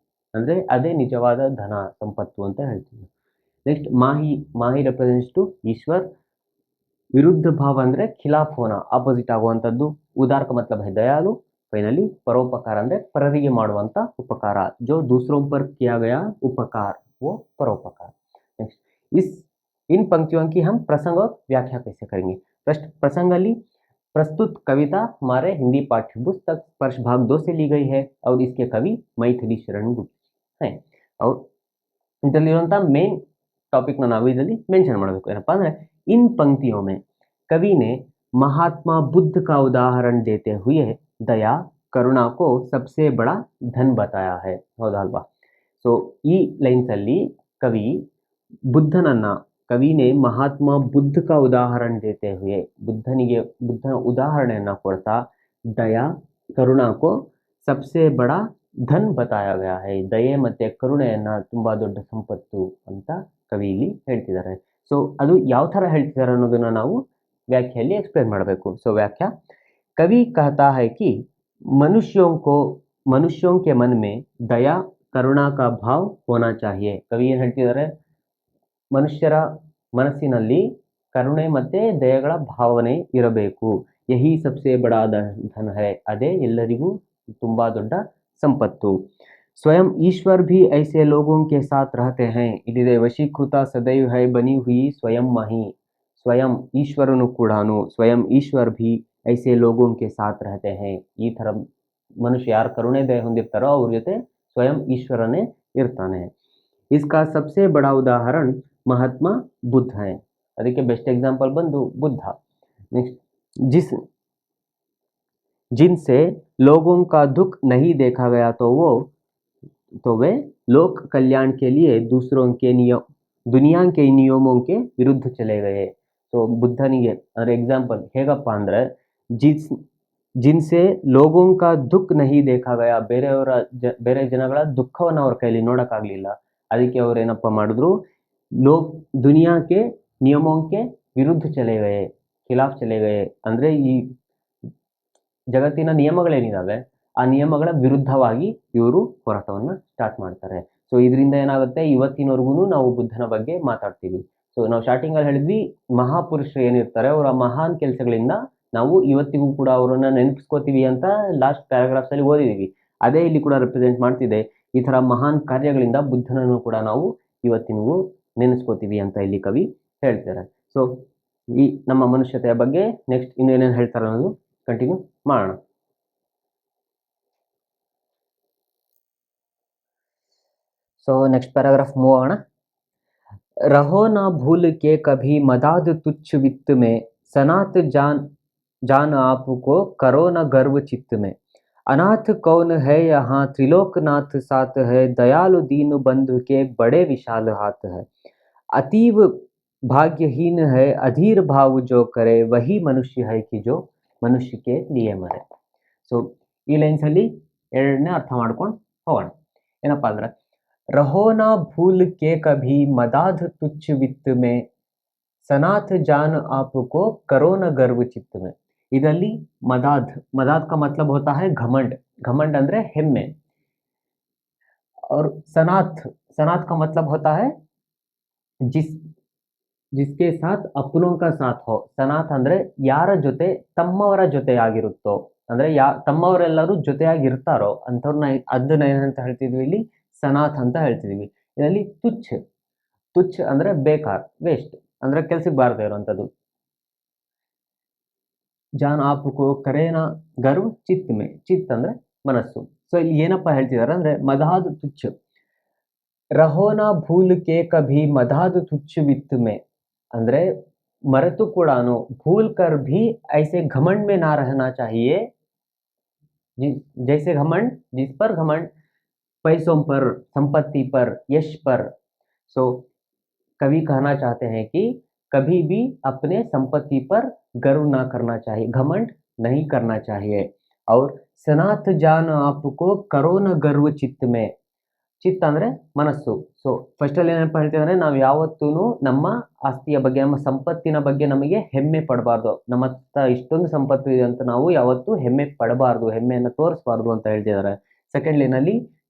ಅಂದ್ರೆ ಅದೇ ನಿಜವಾದ ಧನ, ಸಂಪತ್ತು ಅಂತ ಹೇಳ್ತೀವಿ. ನೆಕ್ಸ್ಟ್ ಮಾಹಿ ರೆಪ್ರೆಸೆಂಟ್ಸ್ ಟು ಈಶ್ವರ್. ವಿರುದ್ಧ ಭಾವ ಅಂದ್ರೆ ಖಿಲಾಫ್ ಹೋನ, ಆಪೋಸಿಟ್ ಆಗುವಂತದ್ದು. ಉದಾರ का मतलब है ದಯಾಳು. ಫೈನಲಿ ಪರೋಪಕಾರ ಅಂದ್ರೆ ಪರರಿಗೆ ಮಾಡುವಂತ ಉಪಕಾರ, ಜೋ दूसरों पर किया गया उपकार वो परोपकार. नेक्स्ट इन पंक्तियों की हम प्रसंग और व्याख्या कैसे करेंगे. प्रसंग ಅಲ್ಲಿ प्रस्तुत कविता हमारे हिंदी पाठ्य पुस्तक स्पर्श भाग 2 से ली गई है और इसके कवि मैथिली शरण गुप्त हैं. और ಇದರಲ್ಲಿರುವಂತ ಮೇನ್ ಟಾಪಿಕ್ ನಾವು ಇದರಲ್ಲಿ ಮೆನ್ಷನ್ ಮಾಡಬೇಕು. ಏನಪ್ಪಾ ಅಂದ್ರೆ इन पंक्तियों में कवि ने महात्मा बुद्ध का उदाहरण देते हुए दया करुणा को सबसे बड़ा धन बताया है. ಹೌದಲ್ವಾ? ಸೊ ಈ ಲೈನ್ಸ್ ಅಲ್ಲಿ ಕವಿನೇ ಮಹಾತ್ಮ ಬುದ್ಧ का उदाहरण देते हुए ಬುದ್ಧನ ಉದಾಹರಣೆಯನ್ನ ಕೊಡ್ತಾ ದಯಾ ಕರುಣಾ को सबसे बड़ा ಧನ್ बताया गया है, ದಯೆ ಮತ್ತೆ ಕರುಣೆಯನ್ನ ತುಂಬಾ ದೊಡ್ಡ ಸಂಪತ್ತು ಅಂತ ಕವಿ ಇಲ್ಲಿ ಹೇಳ್ತಿದ್ದಾರೆ. ಸೊ ಅದು ಯಾವ ತರ ಹೇಳ್ತಿದ್ದಾರೆ ಅನ್ನೋದನ್ನ ನಾವು ವ್ಯಾಖ್ಯೆಯಲ್ಲಿ ಎಕ್ಸ್ಪ್ಲೇನ್ ಮಾಡಬೇಕು. ಸೊ ವ್ಯಾಖ್ಯಾ कवि कहता है कि मनुष्यों के मन में दया करुणा का भाव होना चाहिए. ಕವಿ ಏನು ಹೇಳ್ತಿದ್ದಾರೆ, ಮನುಷ್ಯರ ಮನಸ್ಸಿನಲ್ಲಿ ಕರುಣೆ ಮತ್ತೆ ದಯೆಗಳ ಭಾವನೆ ಇರಬೇಕು. ಯಹಿ ಸಬ್ಸೆ ಬಡಾ ಧನ್ ಹೈ, ಅದೇ ಎಲ್ಲರಿಗೂ ತುಂಬಾ ದೊಡ್ಡ ಸಂಪತ್ತು. स्वयं ईश्वर भी ऐसे लोगों के साथ रहते हैं. इलिದೆ ವಶೀಕೃತ ಸದೈವ್ ಹೈ ಬನಿ ಹುಯಿ ಸ್ವಯಂ ಮಹಿ. ಸ್ವಯಂ ಈಶ್ವರನು ಕೂಡಾನು, ಸ್ವಯಂ ಈಶ್ವರ್ ಭಿ ಐಸೆ ಲೋಗೋಂ ಕೆ ಸಾಥ್ ರಹತೆ ಹೈ. ಈ ತರ ಮನುಷ್ಯ ಯಾರು ಕರುಣೆ ದಯೆ ಹೊಂದಿರ್ತಾರೋ ಅವ್ರ ಜೊತೆ ಸ್ವಯಂ ಈಶ್ವರನೇ ಇರ್ತಾನೆ. इसका सबसे बड़ा उदाहरण महात्मा बुद्ध है. ಅದಕ್ಕೆ ಬೆಸ್ಟ್ ಎಕ್ಸಾಂಪಲ್ ಬಂದು ಬುದ್ಧ. नेक्स्ट जिनसे लोगों का दुख नहीं देखा गया तो वे लोक कल्याण के लिए दूसरों के दुनिया के नियमों के विरुद्ध चले गए. ಸೊ ಬುದ್ಧನಿಗೆ ಅದರ ಎಕ್ಸಾಂಪಲ್ ಹೇಗಪ್ಪ ಅಂದ್ರೆ ಜಿನ್ಸೆ ಲೋಗೋಂ ಕಾ ದುಃಖ ನಹಿ ದೇಖಾ ಗಯಾ, ಬೇರೆ ಜನಗಳ ದುಃಖವನ್ನು ಅವ್ರ ಕೈಲಿ ನೋಡಕ್ಕಾಗ್ಲಿಲ್ಲ. ಅದಕ್ಕೆ ಅವ್ರು ಏನಪ್ಪ ಮಾಡಿದ್ರು, लोग दुनिया के नियमों के ವಿರುದ್ಧ ಚಲೆ ಗಯೆ ಖಿಲಾಫ್ ಚಲೆ ಗಯೆ ಅಂದರೆ ಈ ಜಗತ್ತಿನ ನಿಯಮಗಳೇನಿದಾವೆ ಆ ನಿಯಮಗಳ ವಿರುದ್ಧವಾಗಿ ಇವರು ಹೋರಾಟವನ್ನು ಸ್ಟಾರ್ಟ್ ಮಾಡ್ತಾರೆ. ಸೊ ಇದರಿಂದ ಏನಾಗುತ್ತೆ, ಇವತ್ತಿನವರೆಗೂ ನಾವು ಬುದ್ಧನ ಬಗ್ಗೆ ಮಾತಾಡ್ತೀವಿ. ಸೊ ನಾವು ಸ್ಟಾರ್ಟಿಂಗಲ್ಲಿ ಹೇಳಿದ್ವಿ, ಮಹಾಪುರುಷರು ಏನಿರ್ತಾರೆ ಅವರ ಮಹಾನ್ ಕೆಲಸಗಳಿಂದ ನಾವು ಇವತ್ತಿಗೂ ಕೂಡ ಅವರನ್ನ ನೆನಪಿಸ್ಕೋತೀವಿ ಅಂತ ಲಾಸ್ಟ್ ಪ್ಯಾರಾಗ್ರಾಫ್ಸ್ ಅಲ್ಲಿ ಓದಿದೀವಿ. ಅದೇ ಇಲ್ಲಿ ಕೂಡ ರೆಪ್ರೆಸೆಂಟ್ ಮಾಡ್ತಿದೆ. ಈ ತರ ಮಹಾನ್ ಕಾರ್ಯಗಳಿಂದ ಬುದ್ಧನನ್ನು ಕೂಡ ನಾವು ಇವತ್ತಿನಗೂ ನೆನೆಸ್ಕೋತೀವಿ ಅಂತ ಇಲ್ಲಿ ಕವಿ ಹೇಳ್ತಾರೆ. ಸೊ ಈ ನಮ್ಮ ಮನುಷ್ಯತೆಯ ಬಗ್ಗೆ ನೆಕ್ಸ್ಟ್ ಇನ್ನೇನೇನು ಹೇಳ್ತಾರೆ ಅನ್ನೋದು ಕಂಟಿನ್ಯೂ ಮಾಡೋಣ. ಸೊ ನೆಕ್ಸ್ಟ್ ಪ್ಯಾರಾಗ್ರಾಫ್ ಮೂವ್ ಆಗೋಣ. रहो ना भूल के कभी मदाद तुच्छ वित्त में, सनात जान आपको करो न गर्व चित्त में. अनाथ कौन है यहाँ त्रिलोकनाथ साथ है, दयालु दीन बंधु के बड़े विशाल हाथ है. अतीव भाग्यहीन है अधीर भाव जो करे, वही मनुष्य है कि जो मनुष्य के लिए मरे. ಸೊ ಈ ಲೈನ್ಸ್ ಅಲ್ಲಿ ಎರಡನೇ ಅರ್ಥ ಮಾಡ್ಕೊಂಡು ಹೋಗೋಣ. ಏನಪ್ಪಾ ಅಂದ್ರೆ, रहो ना भूल के कभी मदाध तुच्छ वित्त में, सनाथ जान आपको करो न गर्व चित्त में. ಇದರಲ್ಲಿ मदाद का मतलब होता है घमंड ಅಂದ್ರೆ ಹೆಮ್ಮೆ. और सनाथ का मतलब होता है जिसके साथ अपनों का साथ हो. ಸನಾಥ್ ಅಂದ್ರೆ ಯಾರ ಜೊತೆ ತಮ್ಮವರ ಜೊತೆ ಆಗಿರುತ್ತೋ, ಅಂದ್ರೆ ತಮ್ಮವರೆಲ್ಲರೂ ಜೊತೆಯಾಗಿರ್ತಾರೋ ಅಂಥವ್ರನ್ನ ಅದನ್ನ ಏನಂತ ಹೇಳ್ತಿದ್ವಿ ಇಲ್ಲಿ, ಸನಾಥ್ ಅಂತ ಹೇಳ್ತಿದೀವಿ. ಇದರಲ್ಲಿ ತುಚ್ಛ ಅಂದ್ರೆ ಬೇಕಾರ, ವೇಸ್ಟ್ ಅಂದ್ರೆ ಕೆಲ್ಸಕ್ಕೆ ಬಾರದೇ ಇರುವಂಥದ್ದು. ಜಾನ್ ಆಪ್ಕೋ ಕರೇನ ಗರ್ವ್ ಚಿತ್ ಮೇ, ಚಿತ್ ಅಂದ್ರೆ ಮನಸ್ಸು. ಸೊ ಇಲ್ಲಿ ಏನಪ್ಪಾ ಹೇಳ್ತಿದಾರೆ ಅಂದ್ರೆ, ಮದಾದ್ ತುಚ್ಛ, ರಹೋನಾ ಭೂಲ್ ಕೆ ಕಭಿ ಮದಾದ್ ತುಚ್ಛ ವಿತ್ ಮೇ ಅಂದ್ರೆ ಮರೆತು ಕೂಡ ಭೂಲ್ ಕರ್ ಭಿ ಐಸೆ घमंड में ना रहना चाहिए. जैसे घमंड, जिस पर घमंड पैसों पर, संपत्ति पर, यश पर. सो कवि कहना चाहते हैं कि कभी भी अपने संपत्ति पर गर्व ना करना चाहिए, घमंड नहीं करना चाहिए. और सनाथ जान आपको करो न गर्व चित्त में. ಚಿತ್ತ ಅಂದ್ರೆ ಮನಸ್ಸು. ಸೊ ಫಸ್ಟ್ ಅಲ್ಲಿ ಏನಪ್ಪ ಹೇಳ್ತೀವಿ ಅಂದ್ರೆ, ನಾವು ಯಾವತ್ತೂ ನಮ್ಮ ಆಸ್ತಿಯ ಬಗ್ಗೆ, ನಮ್ಮ ಸಂಪತ್ತಿನ ಬಗ್ಗೆ ನಮಗೆ ಹೆಮ್ಮೆ ಪಡಬಾರ್ದು. ನಮ್ಮ ಹತ್ರ ಇಷ್ಟೊಂದು ಸಂಪತ್ತು ಇದೆ ಅಂತ ನಾವು ಯಾವತ್ತೂ ಹೆಮ್ಮೆ ಪಡಬಾರ್ದು, ಹೆಮ್ಮೆಯನ್ನು ತೋರಿಸಬಾರ್ದು ಅಂತ ಹೇಳ್ತಿದ್ದಾರೆ. ಸೆಕೆಂಡ್ ಲೈನಲ್ಲಿ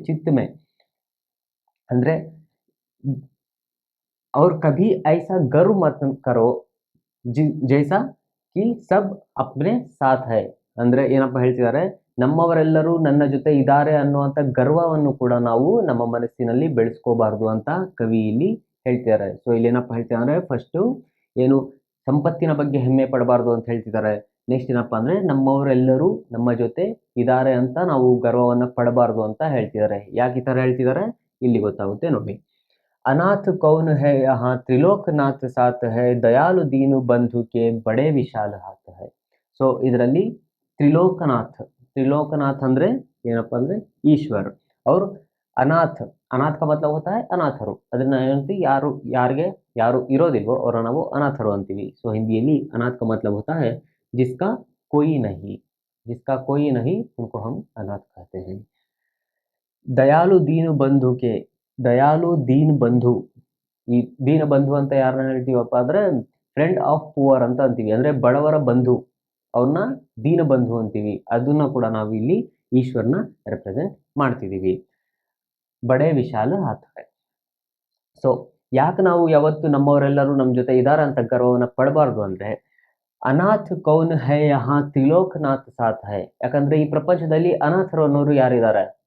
ಚಿತ್ತ ಮೇ ಅಂದ್ರೆ, और कभी ऐसा गर्व मत करो जैसा कि सब अपने साथ है. ಅಂದ್ರೆ ಏನಪ್ಪ ಹೇಳ್ತಿದ್ದಾರೆ, ನಮ್ಮವರೆಲ್ಲರೂ ನನ್ನ ಜೊತೆ ಇದ್ದಾರೆ ಅನ್ನುವಂಥ ಗರ್ವವನ್ನು ಕೂಡ ನಾವು ನಮ್ಮ ಮನಸ್ಸಿನಲ್ಲಿ ಬೆಳೆಸ್ಕೋಬಾರ್ದು ಅಂತ ಕವಿ ಇಲ್ಲಿ ಹೇಳ್ತಿದ್ದಾರೆ. ಸೊ ಇಲ್ಲಿ ಏನಪ್ಪ ಹೇಳ್ತಿದ್ದಾರೆ ಅಂದ್ರೆ, ಫಸ್ಟು ಏನು ಸಂಪತ್ತಿನ ಬಗ್ಗೆ ಹೆಮ್ಮೆ ಪಡಬಾರ್ದು ಅಂತ ಹೇಳ್ತಿದ್ದಾರೆ. ನೆಕ್ಸ್ಟ್ ಏನಪ್ಪ ಅಂದ್ರೆ, ನಮ್ಮವರೆಲ್ಲರೂ ನಮ್ಮ ಜೊತೆ ಇದ್ದಾರೆ ಅಂತ ನಾವು ಗರ್ವವನ್ನು ಪಡಬಾರ್ದು ಅಂತ ಹೇಳ್ತಿದ್ದಾರೆ. ಯಾಕೆ ಈ ಥರ ಹೇಳ್ತಿದ್ದಾರೆ ಇಲ್ಲಿ ಗೊತ್ತಾಗುತ್ತೆ ನೋಡಿ. अनाथ कौन है यहाँ त्रिलोकनाथ साथ है, दयालु दीनु बंधु के बड़े विशाल हाथ है. ಸೊ ಇದರಲ್ಲಿ त्रिलोकनाथ ಅಂದ್ರೆ ಏನಪ್ಪಾ ಅಂದ್ರೆ ಈಶ್ವರ್. और अनाथ का मतलब होता है ಅನಾಥರು. ಅದನ್ನ ಏನಂತೀವಿ, ಯಾರು ಇರೋದಿಲ್ವೋ ಅವರ ನಾವು ಅನಾಥರು ಅಂತೀವಿ. ಸೊ ಹಿಂದಿಯಲ್ಲಿ अनाथ का मतलब होता है जिसका कोई नहीं उनको हम अनाथ कहते हैं. दयालु दीन बंधु के, ದಯಾಲು ದೀನ್ ಬಂಧು. ಈ ದೀನ ಬಂಧು ಅಂತ ಯಾರನ್ನ ಹೇಳ್ತೀವಪ್ಪ ಅಂದ್ರೆ, ಫ್ರೆಂಡ್ ಆಫ್ ಪುವರ್ ಅಂತ ಅಂತೀವಿ. ಅಂದ್ರೆ ಬಡವರ ಬಂಧು, ಅವ್ರನ್ನ ದೀನ ಬಂಧು ಅಂತೀವಿ. ಅದನ್ನ ಕೂಡ ನಾವು ಇಲ್ಲಿ ಈಶ್ವರನ ರೆಪ್ರೆಸೆಂಟ್ ಮಾಡ್ತಿದೀವಿ. ಬಡೆ ವಿಶಾಲ ಹಾತ್ ಹೈ. ಸೊ ಯಾಕೆ ನಾವು ಯಾವತ್ತು ನಮ್ಮವರೆಲ್ಲರೂ ನಮ್ಮ ಜೊತೆ ಇದಾರೆ ಅಂತ ಗರ್ವವನ್ನು ಪಡಬಾರ್ದು ಅಂದ್ರೆ, ಅನಾಥ್ ಕೌನ್ ಹೈ ಯಹಾ ತ್ರಿಲೋಕನಾಥ್ ಸಾಥ್ ಹೈ. ಯಾಕಂದ್ರೆ ಈ ಪ್ರಪಂಚದಲ್ಲಿ ಅನಾಥರು ಅನ್ನೋರು ಯಾರಿದ್ದಾರೆ?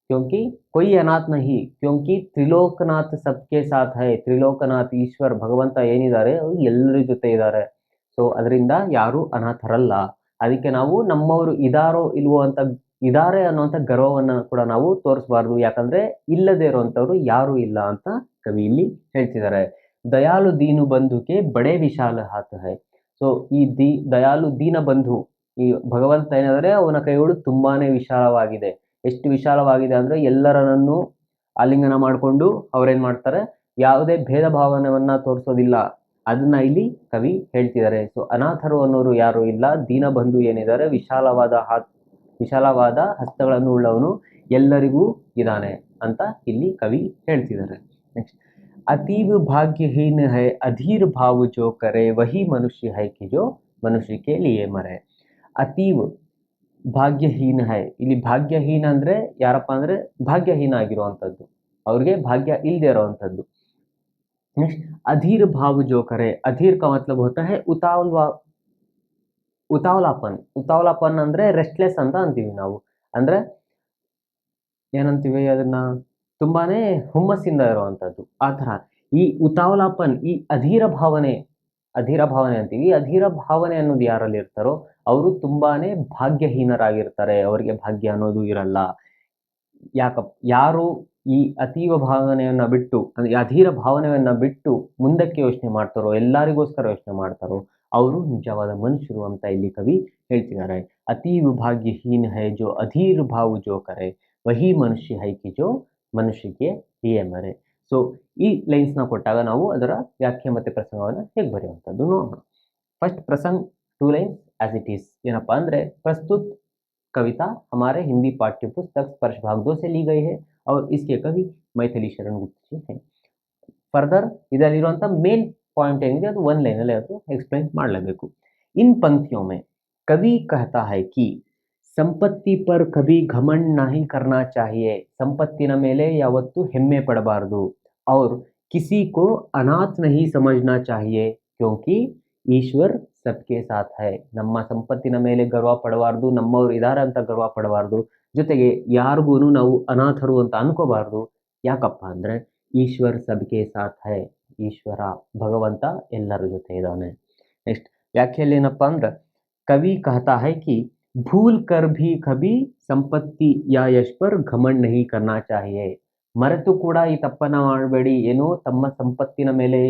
क्योंकि कोई अनाथ नहीं, क्योंकि त्रिलोकनाथ सबके साथ है. त्रिलोकनाथ ಈಶ್ವರ್ ಭಗವಂತ ಏನಿದ್ದಾರೆ ಅವರು ಎಲ್ಲರ ಜೊತೆ ಇದ್ದಾರೆ. ಸೊ ಅದರಿಂದ ಯಾರು ಅನಾಥರಲ್ಲ. ಅದಕ್ಕೆ ನಾವು ನಮ್ಮವರು ಇದಾರೋ ಇಲ್ವೋ ಅಂತ, ಇದಾರೆ ಅನ್ನುವಂಥ ಗರ್ವವನ್ನು ಕೂಡ ನಾವು ತೋರಿಸಬಾರ್ದು. ಯಾಕಂದ್ರೆ ಇಲ್ಲದೆ ಇರುವಂಥವ್ರು ಯಾರು ಇಲ್ಲ ಅಂತ ಕವಿ ಇಲ್ಲಿ ಹೇಳ್ತಿದ್ದಾರೆ. ದಯಾಲು ದೀನು ಬಂಧುಕೆ ಬಡೆ ವಿಶಾಲ ಹಾತ್ ಹೈ. ಸೊ ಈ ದಯಾಲು ದೀನ ಬಂಧು, ಈ ಭಗವಂತ ಏನಾದರೆ ಅವನ ಕೈಗಳು ತುಂಬಾನೇ ವಿಶಾಲವಾಗಿದೆ. ಎಷ್ಟು ವಿಶಾಲವಾಗಿದೆ ಅಂದ್ರೆ, ಎಲ್ಲರನ್ನೂ ಆಲಿಂಗನ ಮಾಡಿಕೊಂಡು ಅವ್ರೇನ್ ಮಾಡ್ತಾರೆ, ಯಾವುದೇ ಭೇದ ಭಾವನೆಯನ್ನ ತೋರಿಸೋದಿಲ್ಲ. ಅದನ್ನ ಇಲ್ಲಿ ಕವಿ ಹೇಳ್ತಿದ್ದಾರೆ. ಸೊ ಅನಾಥರು ಅನ್ನೋರು ಯಾರು ಇಲ್ಲ, ದೀನಬಂಧು ಏನಿದ್ದಾರೆ ವಿಶಾಲವಾದ ಹಸ್ತಗಳನ್ನು ಉಳ್ಳವನು ಎಲ್ಲರಿಗೂ ಇದ್ದಾನೆ ಅಂತ ಇಲ್ಲಿ ಕವಿ ಹೇಳ್ತಿದ್ದಾರೆ. ನೆಕ್ಸ್ಟ್, अतीव भाग्यहीन है अधीर भाव जो करे वही मनुष्य है कि जो ಮನುಷ್ಯ के लिए ಮರೆ. ಅತೀವ್ ಭಾಗ್ಯಹೀನ ಹೈ, ಇಲ್ಲಿ ಭಾಗ್ಯಹೀನ ಅಂದ್ರೆ ಯಾರಪ್ಪ ಅಂದ್ರೆ ಭಾಗ್ಯಹೀನ ಆಗಿರುವಂತದ್ದು, ಅವ್ರಿಗೆ ಭಾಗ್ಯ ಇಲ್ಲದೆ ಇರುವಂತದ್ದು. नेक्स्ट अधीर भाव जो करे, अधीर का मतलब होता है ಉತಾವಲಾಪನ್. ಉತಾವಲಾಪನ್ ಅಂದ್ರೆ ರೆಸ್ಟ್ಲೆಸ್ ಅಂತ ಅಂತೀವಿ ನಾವು. ಅಂದ್ರೆ ಏನಂತೀವಿ ಅದನ್ನ, ತುಂಬಾನೇ ಹುಮ್ಮಸ್ಸಿಂದ ಇರುವಂತದ್ದು ಆ ತರ. ಈ ಉತಾವಲಾಪನ್, ಈ ಅಧೀರ ಭಾವನೆ ಅಂತೀವಿ. ಈ ಅಧೀರ ಭಾವನೆ ಅನ್ನೋದು ಯಾರಲ್ಲಿ ಇರ್ತಾರೋ ಅವರು ತುಂಬಾನೇ ಭಾಗ್ಯಹೀನರಾಗಿರ್ತಾರೆ, ಅವರಿಗೆ ಭಾಗ್ಯ ಅನ್ನೋದು ಇರಲ್ಲ. ಯಾರು ಈ ಅತೀವ ಭಾವನೆಯನ್ನ ಬಿಟ್ಟು, ಅಂದ್ರೆ ಅಧೀರ ಭಾವನೆಯನ್ನ ಬಿಟ್ಟು ಮುಂದಕ್ಕೆ ಯೋಚನೆ ಮಾಡ್ತಾರೋ, ಎಲ್ಲರಿಗೋಸ್ಕರ ಯೋಚನೆ ಮಾಡ್ತಾರೋ ಅವರು ನಿಜವಾದ ಮನುಷ್ಯರು ಅಂತ ಇಲ್ಲಿ ಕವಿ ಹೇಳ್ತಿದ್ದಾರೆ. ಅತೀವ ಭಾಗ್ಯಹೀನ ಹೈ ಜೋ ಅಧೀರ್ ಭಾವ ಜೋ ಕರೆ ವಹಿ ಮನುಷ್ಯ ಹೈ ಕಿ ಜೋ ಮನುಷ್ಯಕ್ಕೆ ಹಿಯೇ ಮರೆ. ಸೊ ಈ ಲೈನ್ಸ್ ನ ಕೊಟ್ಟಾಗ ನಾವು ಅದರ ವ್ಯಾಖ್ಯೆ ಮತ್ತೆ ಪ್ರಸಂಗವನ್ನು ಹೇಗೆ ಬರೆಯುವಂಥದ್ದು ನೋಡೋಣ. ಫಸ್ಟ್ ಪ್ರಸಂಗ್ 2 ಲೈನ್ಸ್ ಆಸ್ ಇಟ್ ಈಸ್. ಏನಪ್ಪಾ ಅಂದ್ರೆ, ಪ್ರಸ್ತುತ कविता हमारे हिंदी पाठ्य पुस्तक स्पर्श भाग 2 से ली गई है और इसके कवि मैथिली शरण गुप्त जी हैं. फर्दर ಇದರಲ್ಲಿರುವಂತ ಮೇನ್ ಪಾಯಿಂಟ್ ಏನಿದೆ ಅದು ಒಂದು ಲೈನ್ ಅಲ್ಲಿ ಅದು ಎಕ್ಸ್ಪ್ಲೈನ್ ಮಾಡಲೇಬೇಕು. इन पंक्तियों में कवि कहता है कि ಸಂಪತ್ತಿ पर कभी घमंड नहीं करना चाहिए, ಸಂಪತ್ತಿನ ಮೇಲೆ ಯಾವತ್ತೂ ಹೆಮ್ಮೆ ಪಡಬಾರದು. और किसी को अनाथ नहीं समझना चाहिए क्योंकि ಈಶ್ವರ್ ಸಬ್ಕೆ ಸಾಥ್ ಹೈ. ನಮ್ಮ ಸಂಪತ್ತಿನ ಮೇಲೆ ಗರ್ವ ಪಡಬಾರ್ದು, ನಮ್ಮವ್ರು ಇದಾರೆ ಅಂತ ಗರ್ವ ಪಡಬಾರ್ದು, ಜೊತೆಗೆ ಯಾರಿಗೂ ನಾವು ಅನಾಥರು ಅಂತ ಅನ್ಕೋಬಾರ್ದು. ಯಾಕಪ್ಪ ಅಂದ್ರೆ ಈಶ್ವರ್ ಸಬ್ಕೆ ಸಾಥ್ ಹೈ, ಈಶ್ವರ ಭಗವಂತ ಎಲ್ಲರ ಜೊತೆ ಇದ್ದಾನೆ. ನೆಕ್ಸ್ಟ್ ವ್ಯಾಖ್ಯೆಯಲ್ಲಿ ಏನಪ್ಪಾ ಅಂದ್ರೆ, ಕವಿ ಕಹತಾ ಹೈ ಕಿ ಭೂಲ್ ಕರ್ ಭಿ ಕಭಿ ಸಂಪತ್ತಿ ಯಾ ಯಶ್ ಪರ್ ಘಮಂಡ್ ನಹಿ ಕರ್ನಾ ಚಾಹಿಯೆ. ಮರೆತು ಕೂಡ ಈ ತಪ್ಪನ್ನ ಮಾಡಬೇಡಿ, ಏನು ತಮ್ಮ ಸಂಪತ್ತಿನ ಮೇಲೆ,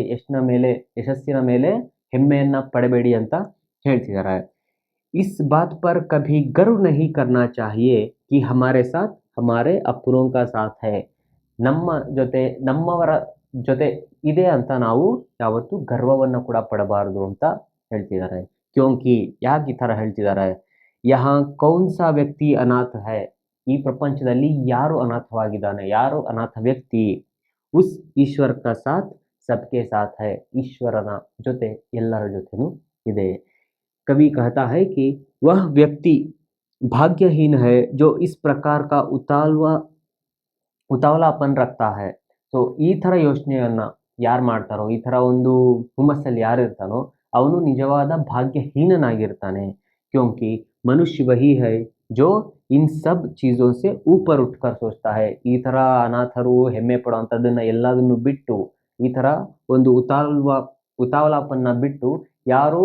ಯಶಸ್ಸಿನ ಮೇಲೆ ಹೆಮ್ಮೆಯನ್ನ ಪಡಬೇಡಿ ಅಂತ ಹೇಳ್ತಿದ್ದಾರೆ. इस बात पर कभी गर्व नहीं करना चाहिए कि हमारे साथ हमारे अपनों का साथ है. ನಮ್ಮ ಜೊತೆ ನಮ್ಮವರ ಜೊತೆ ಇದೆ ಅಂತ ನಾವು ಯಾವತ್ತೂ ಗರ್ವವನ್ನು ಕೂಡ ಪಡಬಾರದು ಅಂತ ಹೇಳ್ತಿದ್ದಾರೆ. ಕ್ಯೋಂಕಿ ಯಾಕೆ ಈ ತರ ಹೇಳ್ತಿದ್ದಾರೆ, ಯಹಾ ಕೌನ್ ಸಾ ವ್ಯಕ್ತಿ ಅನಾಥ ಹೈ, ಈ ಪ್ರಪಂಚದಲ್ಲಿ ಯಾರು ಅನಾಥವಾಗಿದ್ದಾನೆ, ಯಾರು ಅನಾಥ ವ್ಯಕ್ತಿ, ಉಸ್ ಈಶ್ವರ್ ಕಾ ಸಾಥ್ सबके साथ है, ಈಶ್ವರನ ಜೊತೆ ಎಲ್ಲರ ಜೊತೆನೂ ಇದೆ. कवि कहता है कि वह व्यक्ति भाग्यहीन है जो इस प्रकार का ಉತಾವಲಾಪನ್ ರಕ್ತಾ है. ಸೊ ಈ ಥರ ಯೋಚನೆಯನ್ನ ಯಾರು ಮಾಡ್ತಾರೋ, ಈ ಥರ ಒಂದು ಹುಮ್ಮಸ್ಸಲ್ಲಿ ಯಾರು ಇರ್ತಾನೋ ಅವನು ನಿಜವಾದ ಭಾಗ್ಯಹೀನನಾಗಿರ್ತಾನೆ. क्योंकि ಮನುಷ್ಯ वही है जो इन सब चीज़ों से ऊपर उठकर सोचता है. ಈ ಥರ ಅನಾಥರು ಹೆಮ್ಮೆ ಪಡುವಂಥದ್ದನ್ನ ಎಲ್ಲದನ್ನು ಬಿಟ್ಟು, ಈ ಥರ ಒಂದು ಉತಾವಲಾಪನ್ನ ಬಿಟ್ಟು ಯಾರು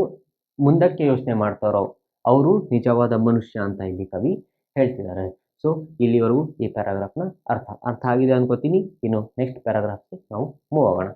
ಮುಂದಕ್ಕೆ ಯೋಚನೆ ಮಾಡ್ತಾರೋ ಅವರು ನಿಜವಾದ ಮನುಷ್ಯ ಅಂತ ಇಲ್ಲಿ ಕವಿ ಹೇಳ್ತಿದ್ದಾರೆ. ಸೊ ಇಲ್ಲಿವರೆಗೂ ಈ ಪ್ಯಾರಾಗ್ರಾಫ್ನ ಅರ್ಥ ಆಗಿದೆ ಅನ್ಕೋತೀನಿ. ಇನ್ನು ನೆಕ್ಸ್ಟ್ ಪ್ಯಾರಾಗ್ರಾಫ್ಗೆ ನಾವು ಮೂವ್ ಆಗೋಣ.